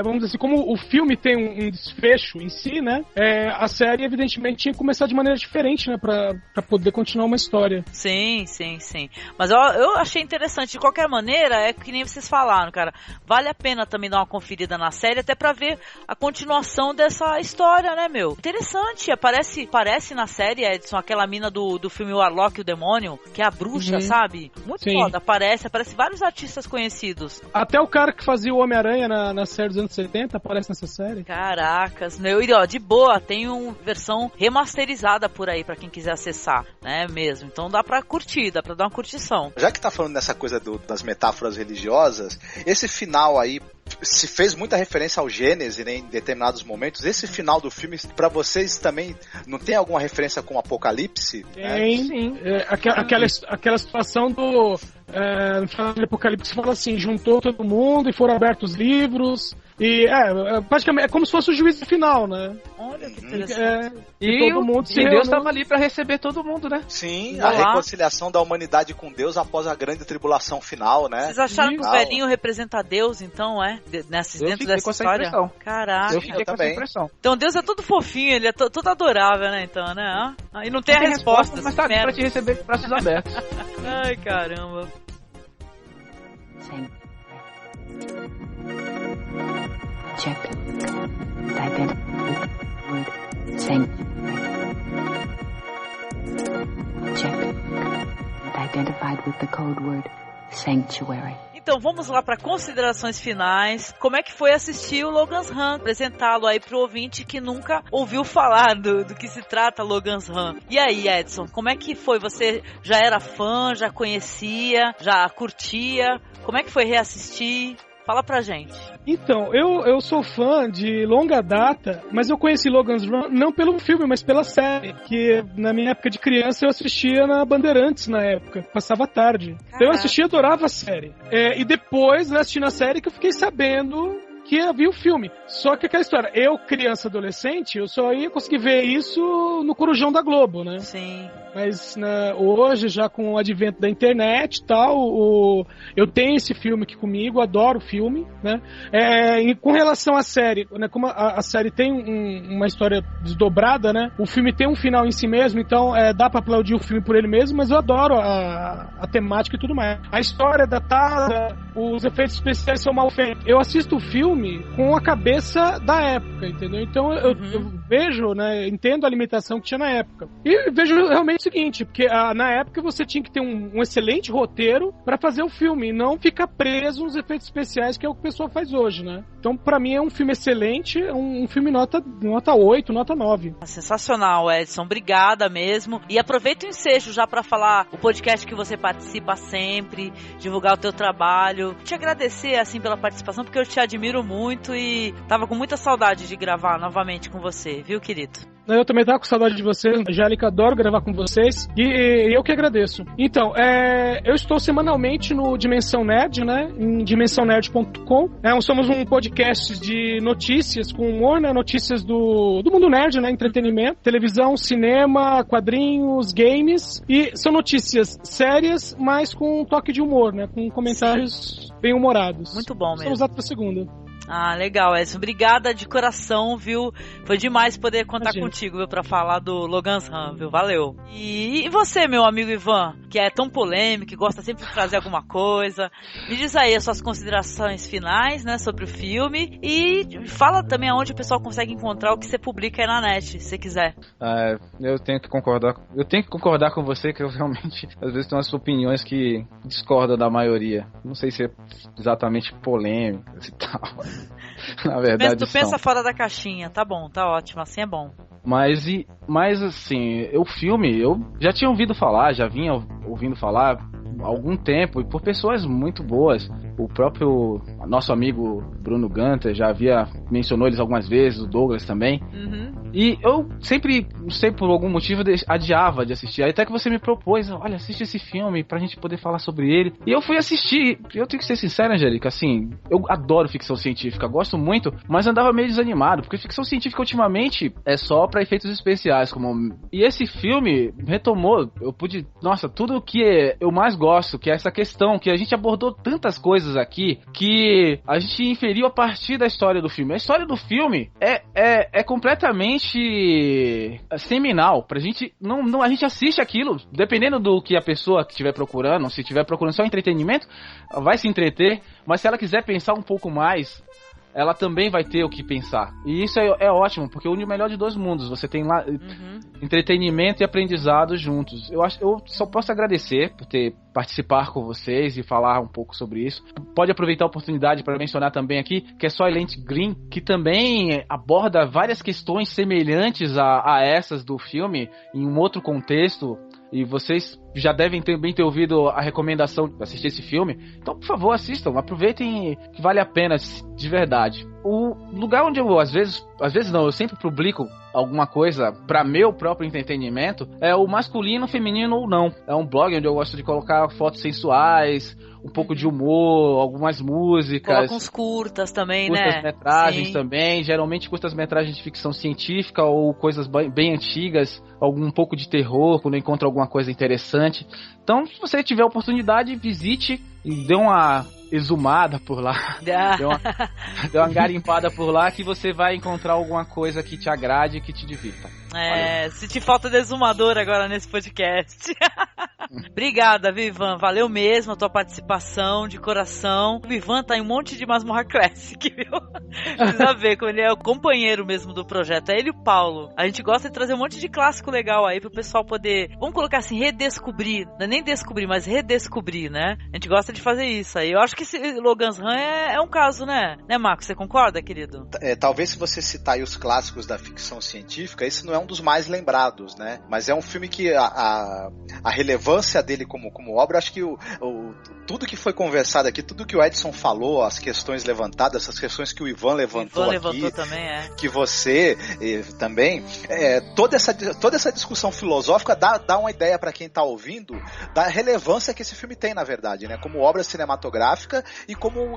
vamos dizer assim, como o filme tem um desfecho em si, né? A série, evidentemente, tinha que começar de maneira diferente, né? Pra poder continuar uma história. Sim. Mas eu achei interessante. De qualquer maneira, é que nem vocês falaram, cara. Vale a pena também dar uma conferida na série, até pra ver a continuação dessa história, né, meu? Interessante. Aparece na série, Edson, aquela mina do filme O Warlock e o Demônio, que é a bruxa, sabe? Muito foda. Aparece vários artistas conhecidos. Até o cara que fazia o Homem-Aranha na série dos anos 70 aparece nessa série. Caracas, meu. E ó, de boa, tem uma versão remasterizada por aí pra quem quiser acessar, né, mesmo. Então dá pra curtir, dá pra dar uma curtição. Já que tá falando nessa coisa das metáforas religiosas, esse final aí se fez muita referência ao Gênesis, né, em determinados momentos. Esse final do filme, pra vocês também, não tem alguma referência com o Apocalipse? Tem, sim. Aquela situação do... no final do Apocalipse fala assim, juntou todo mundo e foram abertos livros... E praticamente é como se fosse o juízo final, né? Olha que interessante. E todo mundo e Deus estava ali para receber todo mundo, né? Sim, a reconciliação da humanidade com Deus após a grande tribulação final, né? Vocês acharam que o velhinho representa Deus, então, dentro dessa história? Caraca. Eu fiquei com essa impressão. Então Deus é todo fofinho, ele é todo adorável, né? Então, né? E não tem a resposta. Mas tá ali pra te receber com braços abertos. Ai, caramba. Sim. Check. Identify word sanctuary. Check. Identified with the code word sanctuary. Então vamos lá para considerações finais. Como é que foi assistir o Logan's Run? Apresentá-lo aí pro ouvinte que nunca ouviu falar do que se trata Logan's Run. E aí, Edson, como é que foi? Você já era fã, já conhecia, já curtia? Como é que foi reassistir? Fala pra gente. Então, eu sou fã de longa data, mas eu conheci Logan's Run não pelo filme, mas pela série, que na minha época de criança eu assistia na Bandeirantes na época, passava à tarde. Então eu assistia e adorava a série. E depois, né, assistindo a série, que eu fiquei sabendo que havia o filme. Só que aquela história, eu, criança, adolescente, eu só ia conseguir ver isso no Corujão da Globo, né? Sim. Mas né, hoje, já com o advento da internet e tal, eu tenho esse filme aqui comigo, adoro o filme, né? E com relação à série, né, como a série tem uma história desdobrada, né? O filme tem um final em si mesmo, então dá pra aplaudir o filme por ele mesmo, mas eu adoro a temática e tudo mais. A história é datada, os efeitos especiais são mal feitos. Eu assisto o filme com a cabeça da época, entendeu? Então eu vejo, né, entendo a limitação que tinha na época. E vejo realmente o seguinte, porque na época você tinha que ter um excelente roteiro pra fazer o filme, e não ficar preso nos efeitos especiais, que é o que o pessoal faz hoje, né? Então, pra mim, é um filme excelente, um filme nota 8, nota 9. Sensacional, Edson. Obrigada mesmo. E aproveita o ensejo já pra falar o podcast que você participa sempre, divulgar o teu trabalho. Te agradecer, assim, pela participação, porque eu te admiro muito e tava com muita saudade de gravar novamente com você, viu, querido? Eu também tava com saudade de vocês, Angélica, adoro gravar com vocês, e eu que agradeço. Então, eu estou semanalmente no Dimensão Nerd, né, em dimensãonerd.com. Somos um podcast de notícias com humor, né, notícias do mundo nerd, né, entretenimento, televisão, cinema, quadrinhos, games, e são notícias sérias, mas com um toque de humor, né, com comentários bem humorados. Muito bom mesmo. Estamos até a segunda. Ah, legal, Edson. Obrigada de coração, viu? Foi demais poder contar contigo, viu? Pra falar do Logan's Run, viu? Valeu. E você, meu amigo Ivan, que é tão polêmico, que gosta sempre de trazer alguma coisa. Me diz aí as suas considerações finais, né? Sobre o filme. E fala também aonde o pessoal consegue encontrar o que você publica aí na net, se quiser. Eu tenho que concordar com você, que eu realmente, às vezes, tenho umas opiniões que discordam da maioria. Não sei se é exatamente polêmicas e tal. Na verdade, tu pensa fora da caixinha, tá bom, tá ótimo, assim é bom. Mas assim, o filme, eu já tinha ouvido falar, já vinha ouvindo falar há algum tempo, e por pessoas muito boas. O próprio nosso amigo Bruno Gunter já mencionou eles algumas vezes, o Douglas também. E eu sempre, não sei por algum motivo, adiava de assistir. Aí até que você me propôs, olha, assiste esse filme pra gente poder falar sobre ele. E eu fui assistir. Eu tenho que ser sincero, Angélica, assim, eu adoro ficção científica, gosto muito, mas andava meio desanimado, porque ficção científica ultimamente é só pra efeitos especiais. E esse filme retomou, nossa, tudo o que eu mais gosto, que é essa questão, que a gente abordou tantas coisas aqui, que a gente inferiu a partir da história do filme. A história do filme é completamente seminal pra gente. Não, a gente assiste aquilo, dependendo do que a pessoa que estiver procurando, se estiver procurando só entretenimento, vai se entreter, mas se ela quiser pensar um pouco mais, ela também vai ter o que pensar. E isso é ótimo, porque une o melhor de dois mundos. Você tem lá entretenimento e aprendizado juntos. Eu só posso agradecer por participar com vocês e falar um pouco sobre isso. Pode aproveitar a oportunidade para mencionar também aqui que é Soylent Green, que também aborda várias questões semelhantes a essas do filme, em um outro contexto. E vocês já devem também ter ouvido a recomendação de assistir esse filme. Então, por favor, assistam. Aproveitem, que vale a pena de verdade. O lugar onde eu, às vezes não, eu sempre publico alguma coisa para meu próprio entretenimento é o Masculino, Feminino ou Não. É um blog onde eu gosto de colocar fotos sensuais, um pouco de humor, algumas músicas. Coloca uns curtas também, né? Curtas-metragens também, geralmente curtas-metragens de ficção científica ou coisas bem antigas, um pouco de terror, quando eu encontro alguma coisa interessante. Então, se você tiver oportunidade, visite e dê uma exumada por lá, dê uma garimpada por lá, que você vai encontrar alguma coisa que te agrade e que te divirta. Senti falta de exumador agora nesse podcast. Obrigada, Vivan, valeu mesmo a tua participação, de coração. O Vivan tá em um monte de Masmorra Classic, viu? Precisa ver, como ele é o companheiro mesmo do projeto, é ele e o Paulo. A gente gosta de trazer um monte de clássico legal aí pro pessoal poder, vamos colocar assim, redescobrir, não é nem descobrir, mas redescobrir, né? A gente gosta de fazer isso aí. Eu acho que esse Logan's Run é um caso, né? Né, Marcos? Você concorda, querido? Talvez se você citar aí os clássicos da ficção científica, esse não é um dos mais lembrados, né? Mas é um filme que a relevância relevância dele como obra, acho que tudo que foi conversado aqui, tudo que o Edson falou, as questões levantadas, essas questões que o Ivan levantou aqui, também, que você também, toda essa discussão filosófica dá uma ideia para quem está ouvindo da relevância que esse filme tem, na verdade, né? Como obra cinematográfica e como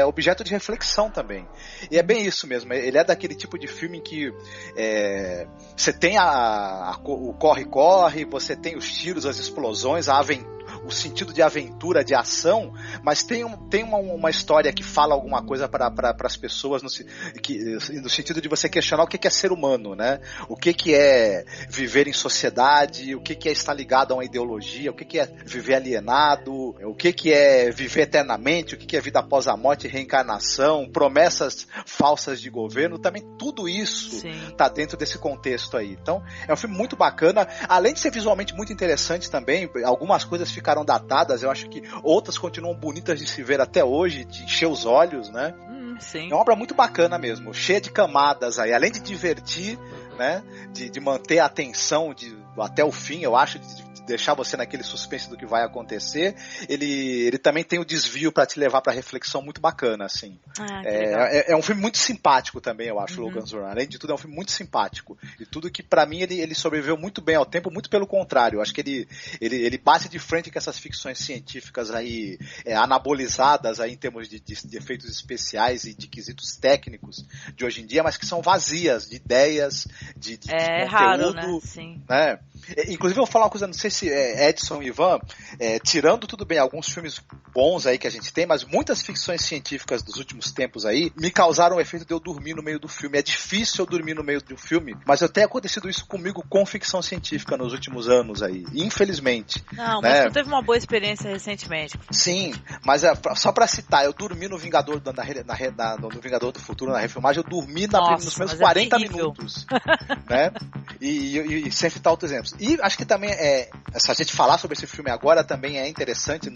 objeto de reflexão também. E é bem isso mesmo, ele é daquele tipo de filme em que você tem o corre-corre, você tem os tiros, as explosões, a aventura, o sentido de aventura, de ação, mas tem uma história que fala alguma coisa para as pessoas no sentido de você questionar o que é ser humano, né? O que é viver em sociedade, o que é estar ligado a uma ideologia, o que é viver alienado, o que é viver eternamente, o que é vida após a morte, reencarnação, promessas falsas de governo, também tudo isso está dentro desse contexto aí. Então, é um filme muito bacana, além de ser visualmente muito interessante também, algumas coisas ficaram datadas, eu acho que outras continuam bonitas de se ver até hoje, de encher os olhos, né? Sim. É uma obra muito bacana mesmo, cheia de camadas aí, além de divertir, né? De manter a atenção até o fim, eu acho, de deixar você naquele suspense do que vai acontecer, ele também tem o desvio para te levar para reflexão muito bacana, assim. É um filme muito simpático também, eu acho, Logan's Run. Além de tudo, é um filme muito simpático. E tudo que, para mim, ele sobreviveu muito bem ao tempo, muito pelo contrário. Eu acho que ele bate de frente com essas ficções científicas aí, anabolizadas aí em termos de efeitos especiais e de quesitos técnicos de hoje em dia, mas que são vazias de ideias, de conteúdo. Raro, né? Sim. Né? Inclusive, eu vou falar uma coisa, não sei se Edson e Ivan, tirando tudo bem alguns filmes bons aí que a gente tem, mas muitas ficções científicas dos últimos tempos aí me causaram o efeito de eu dormir no meio do filme. É difícil eu dormir no meio do filme, mas tem acontecido isso comigo com ficção científica nos últimos anos aí, infelizmente. Não, mas tu teve uma boa experiência recentemente. Sim, mas só pra citar, eu dormi no Vingador no Vingador do Futuro, na refilmagem, eu dormi nos meus 40 minutos, né? E sem citar outros exemplos. E acho que também se a gente falar sobre esse filme agora também é interessante,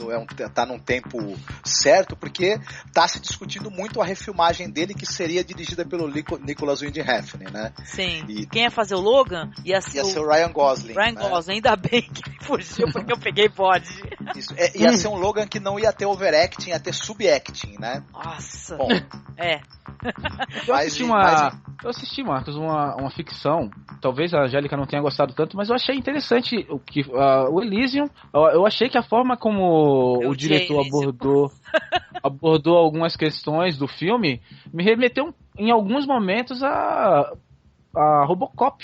tá num tempo certo, porque tá se discutindo muito a refilmagem dele, que seria dirigida pelo Nicholas Winding Refn, né? Sim. E quem ia fazer o Logan? Ia ser o Ryan Gosling. Gosling, ainda bem que ele fugiu, porque eu peguei bode. Isso. Ia ser um Logan que não ia ter overacting, ia ter subacting, né? Nossa. Bom. Eu assisti, Marcos, uma ficção. Talvez a Angélica não tenha gostado tanto, mas eu achei interessante o Elysium. Eu achei que a forma como o diretor abordou algumas questões do filme me remeteu em alguns momentos a Robocop.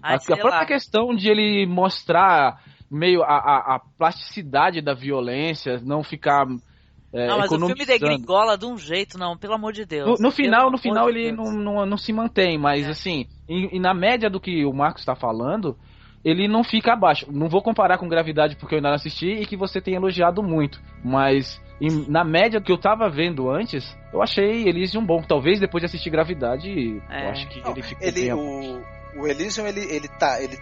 A própria questão de ele mostrar meio a plasticidade da violência, não ficar... não, mas o filme degringola de um jeito, não, pelo amor de Deus. No final ele não se mantém, mas assim, e na média do que o Marcos está falando, ele não fica abaixo. Não vou comparar com Gravidade, porque eu ainda não assisti e que você tem elogiado muito, mas na média que eu tava vendo antes, eu achei Elysium bom. Talvez depois de assistir Gravidade, eu acho que ele ficou bem... O Elysium, ele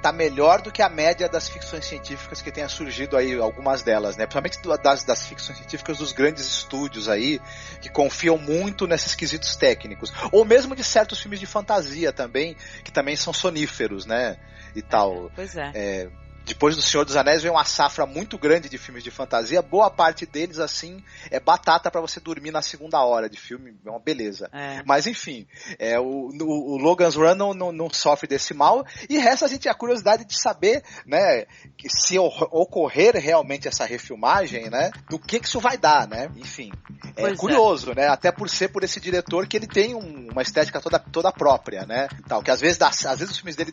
tá melhor do que a média das ficções científicas que tenha surgido aí, algumas delas, né? Principalmente das ficções científicas dos grandes estúdios aí, que confiam muito nesses quesitos técnicos. Ou mesmo de certos filmes de fantasia também, que também são soníferos, né? E tal. Pois é. Depois do Senhor dos Anéis vem uma safra muito grande de filmes de fantasia. Boa parte deles, assim, é batata pra você dormir na segunda hora de filme. É uma beleza. Mas, enfim, o Logan's Run não sofre desse mal. E resta a curiosidade de saber, né, se ocorrer realmente essa refilmagem, né, do que isso vai dar, né? Enfim, curioso, né? Até por esse diretor que ele tem uma estética toda própria, né? Tal, que às vezes os filmes dele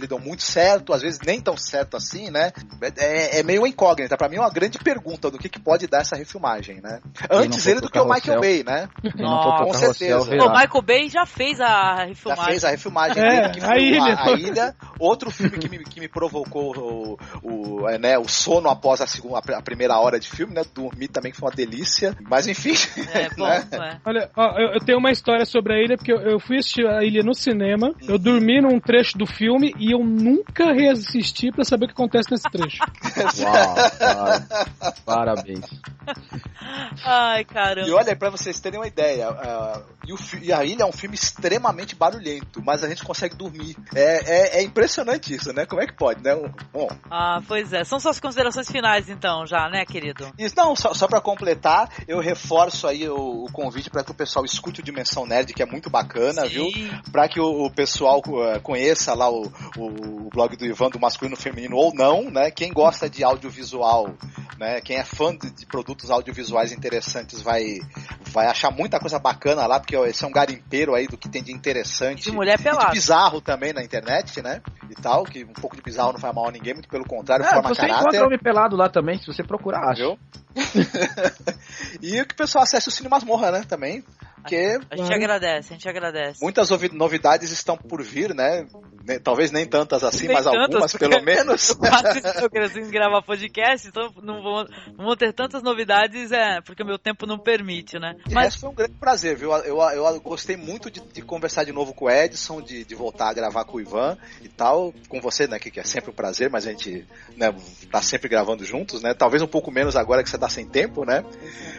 dão muito certo, às vezes nem tão certo assim, né? É meio incógnita. Pra mim é uma grande pergunta do que pode dar essa refilmagem, né? Antes ele do que o Michael Bay, né? Com certeza. O Michael Bay já fez a refilmagem. Já fez a refilmagem dele, que foi a Ilha. Outro filme que me provocou o sono após a primeira hora de filme, né? Dormir também, que foi uma delícia. Mas enfim. Bom, né? Olha, eu tenho uma história sobre a Ilha, porque eu fui assistir a Ilha no cinema, eu dormi num trecho do filme e eu nunca reassisti pra saber o que acontece nesse trecho. Uau, parabéns. Ai, caramba. E olha, pra vocês terem uma ideia, e A Ilha é um filme extremamente barulhento, mas a gente consegue dormir. É impressionante isso, né? Como é que pode, né? Bom. Pois é. São suas considerações finais, então, já, né, querido? Isso, não, só pra completar, eu reforço aí o convite pra que o pessoal escute o Dimensão Nerd, que é muito bacana, viu? Pra que o pessoal conheça lá o blog do Ivan, do Masculino Feminino ou não, né? Quem gosta de audiovisual, né? Quem é fã de produtos audiovisuais interessantes vai achar muita coisa bacana lá, porque esse é um garimpeiro aí do que tem de interessante. De mulher pelada. E de bizarro também na internet, né? E tal, que um pouco de bizarro não faz mal a ninguém, muito pelo contrário, forma você caráter. Você encontra homem pelado lá também, se você procurar, acha. Viu? E que o pessoal acesse o Cine Masmorra, né? Também. Porque a gente agradece. Muitas novidades estão por vir, né? Talvez nem tantas assim, nem mas tantas, algumas pelo menos. Eu quero gravar podcast, então não vou ter tantas novidades, porque o meu tempo não permite, né? Mas foi um grande prazer, viu? Eu gostei muito de conversar de novo com o Edson, de voltar a gravar com o Ivan e tal, com você, né? Que é sempre um prazer, mas a gente, né, tá sempre gravando juntos, né? Talvez um pouco menos agora que você tá sem tempo, né?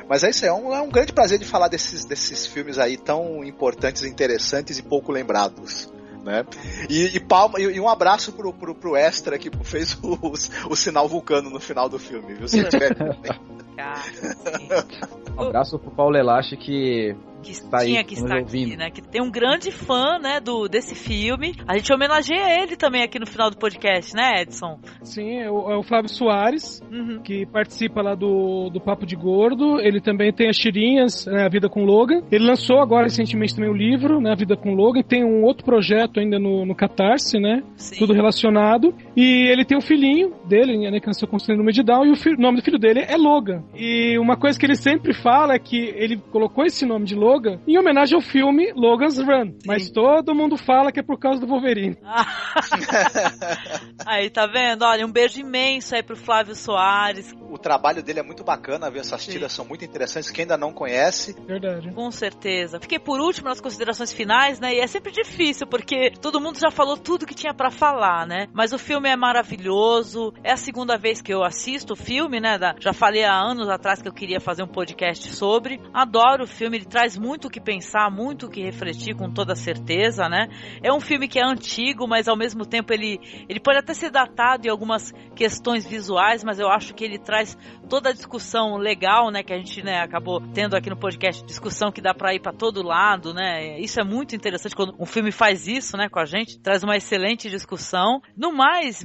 Mas é isso, é um grande prazer de falar desses filmes aí tão importantes, interessantes e pouco lembrados, né? E um abraço pro Extra que fez o sinal vulcano no final do filme, viu? Se tiver... Um abraço pro Paulo Elache que tá tinha aí, que estar aqui, né? Que tem um grande fã, né, desse filme. A gente homenageia ele também aqui no final do podcast, né, Edson? Sim, é o Flávio Soares, que participa lá do Papo de Gordo. Ele também tem as tirinhas, né, A Vida com Logan. Ele lançou agora recentemente também o livro, né, A Vida com Logan. Tem um outro projeto ainda no Catarse, né? Sim. Tudo relacionado. E ele tem o filhinho dele, né, que nasceu com síndrome de Down, e o nome do filho dele é Logan. E uma coisa que ele sempre fala é que ele colocou esse nome de Logan em homenagem ao filme Logan's Run. Sim. Mas todo mundo fala que é por causa do Wolverine. Aí, tá vendo? Olha, um beijo imenso aí pro Flávio Soares. O trabalho dele é muito bacana, viu? Essas tiras são muito interessantes, quem ainda não conhece. Verdade. Com certeza. Fiquei por último nas considerações finais, né? E é sempre difícil, porque todo mundo já falou tudo que tinha pra falar, né? Mas o filme é maravilhoso. É a segunda vez que eu assisto o filme, né? Já falei há anos atrás que eu queria fazer um podcast sobre. Adoro o filme, ele traz muito o que pensar, muito o que refletir, com toda certeza, né? É um filme que é antigo, mas ao mesmo tempo ele pode até ser datado em algumas questões visuais, mas eu acho que ele traz toda a discussão legal, né? Que a gente, né, acabou tendo aqui no podcast, discussão que dá pra ir pra todo lado, né? Isso é muito interessante quando um filme faz isso, né, com a gente, traz uma excelente discussão. No mais,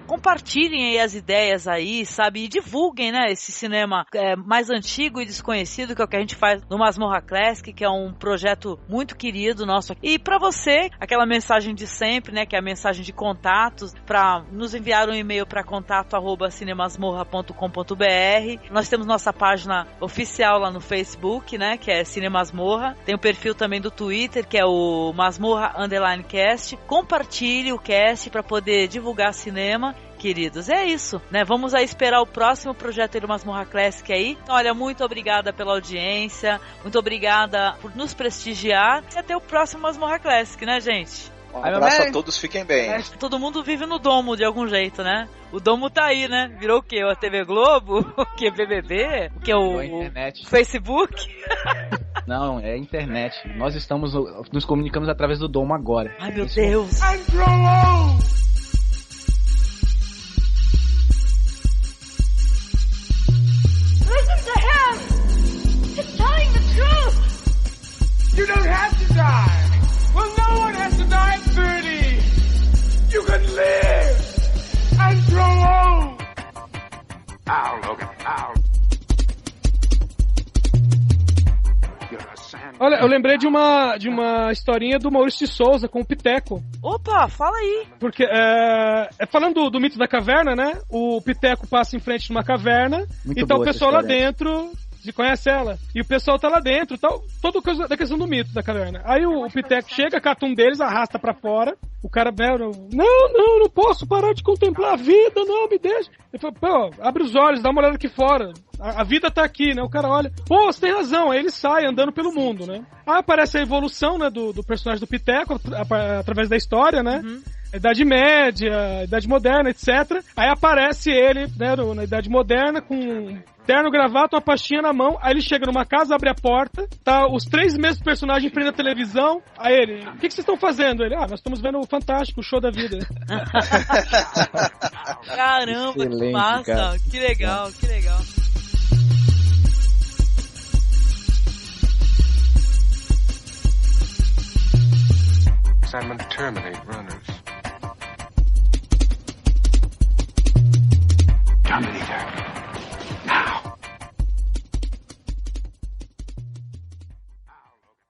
compartilhem aí as ideias aí, sabe? E divulguem, né, esse cinema mais antigo e desconhecido, que é o que a gente faz no Masmorra Classic, que é um projeto muito querido nosso aqui. E pra você, aquela mensagem de sempre, né, que é a mensagem de contatos, pra nos enviar um e-mail pra contato@cinemasmorra.com.br. Nós temos nossa página oficial lá no Facebook, né, que é Cinemasmorra. Tem o perfil também do Twitter, que é o Masmorra_cast. Compartilhe o cast pra poder divulgar cinema, queridos. É isso, né? Vamos aí esperar o próximo projeto do Masmorra Classic aí. Então, olha, muito obrigada pela audiência, muito obrigada por nos prestigiar e até o próximo Masmorra Classic, né, gente? Um abraço a todos, fiquem bem. Todo mundo vive no domo de algum jeito, né? O domo tá aí, né? Virou o quê? A TV Globo? O que? BBB? O que? A internet. O Facebook? Não, é a internet. Nós nos comunicamos através do domo agora. Ai, meu Deus! Listen to him! He's telling the truth! You don't have to die! Well, no one has to die at 30! You can live! And grow old! Ow, Logan, ow! Olha, eu lembrei de uma historinha do Maurício de Souza com o Piteco. Opa, fala aí. Porque, falando do mito da caverna, né? O Piteco passa em frente de uma caverna e tá o pessoal lá dentro. Você conhece ela? E o pessoal tá lá dentro, tal, toda coisa da questão do mito da caverna. Aí o Piteco chega, cata um deles, arrasta pra fora. O cara, não posso parar de contemplar a vida, não, me deixa. Ele fala, pô, abre os olhos, dá uma olhada aqui fora. A vida tá aqui, né? O cara olha, pô, você tem razão. Aí ele sai andando pelo mundo, né? Aí aparece a evolução, né, do personagem do Piteco, através da história, né? Idade Média, Idade Moderna, etc. Aí aparece ele, né, na Idade Moderna, com terno, gravata, uma pastinha na mão. Aí ele chega numa casa, abre a porta, tá os 3 mesmos personagens em frente à televisão. Aí ele, o que vocês estão fazendo? Ele, nós estamos vendo o Fantástico, o show da vida. Caramba, excelente, que massa, cara. que legal, que legal. I'm going to terminate runners.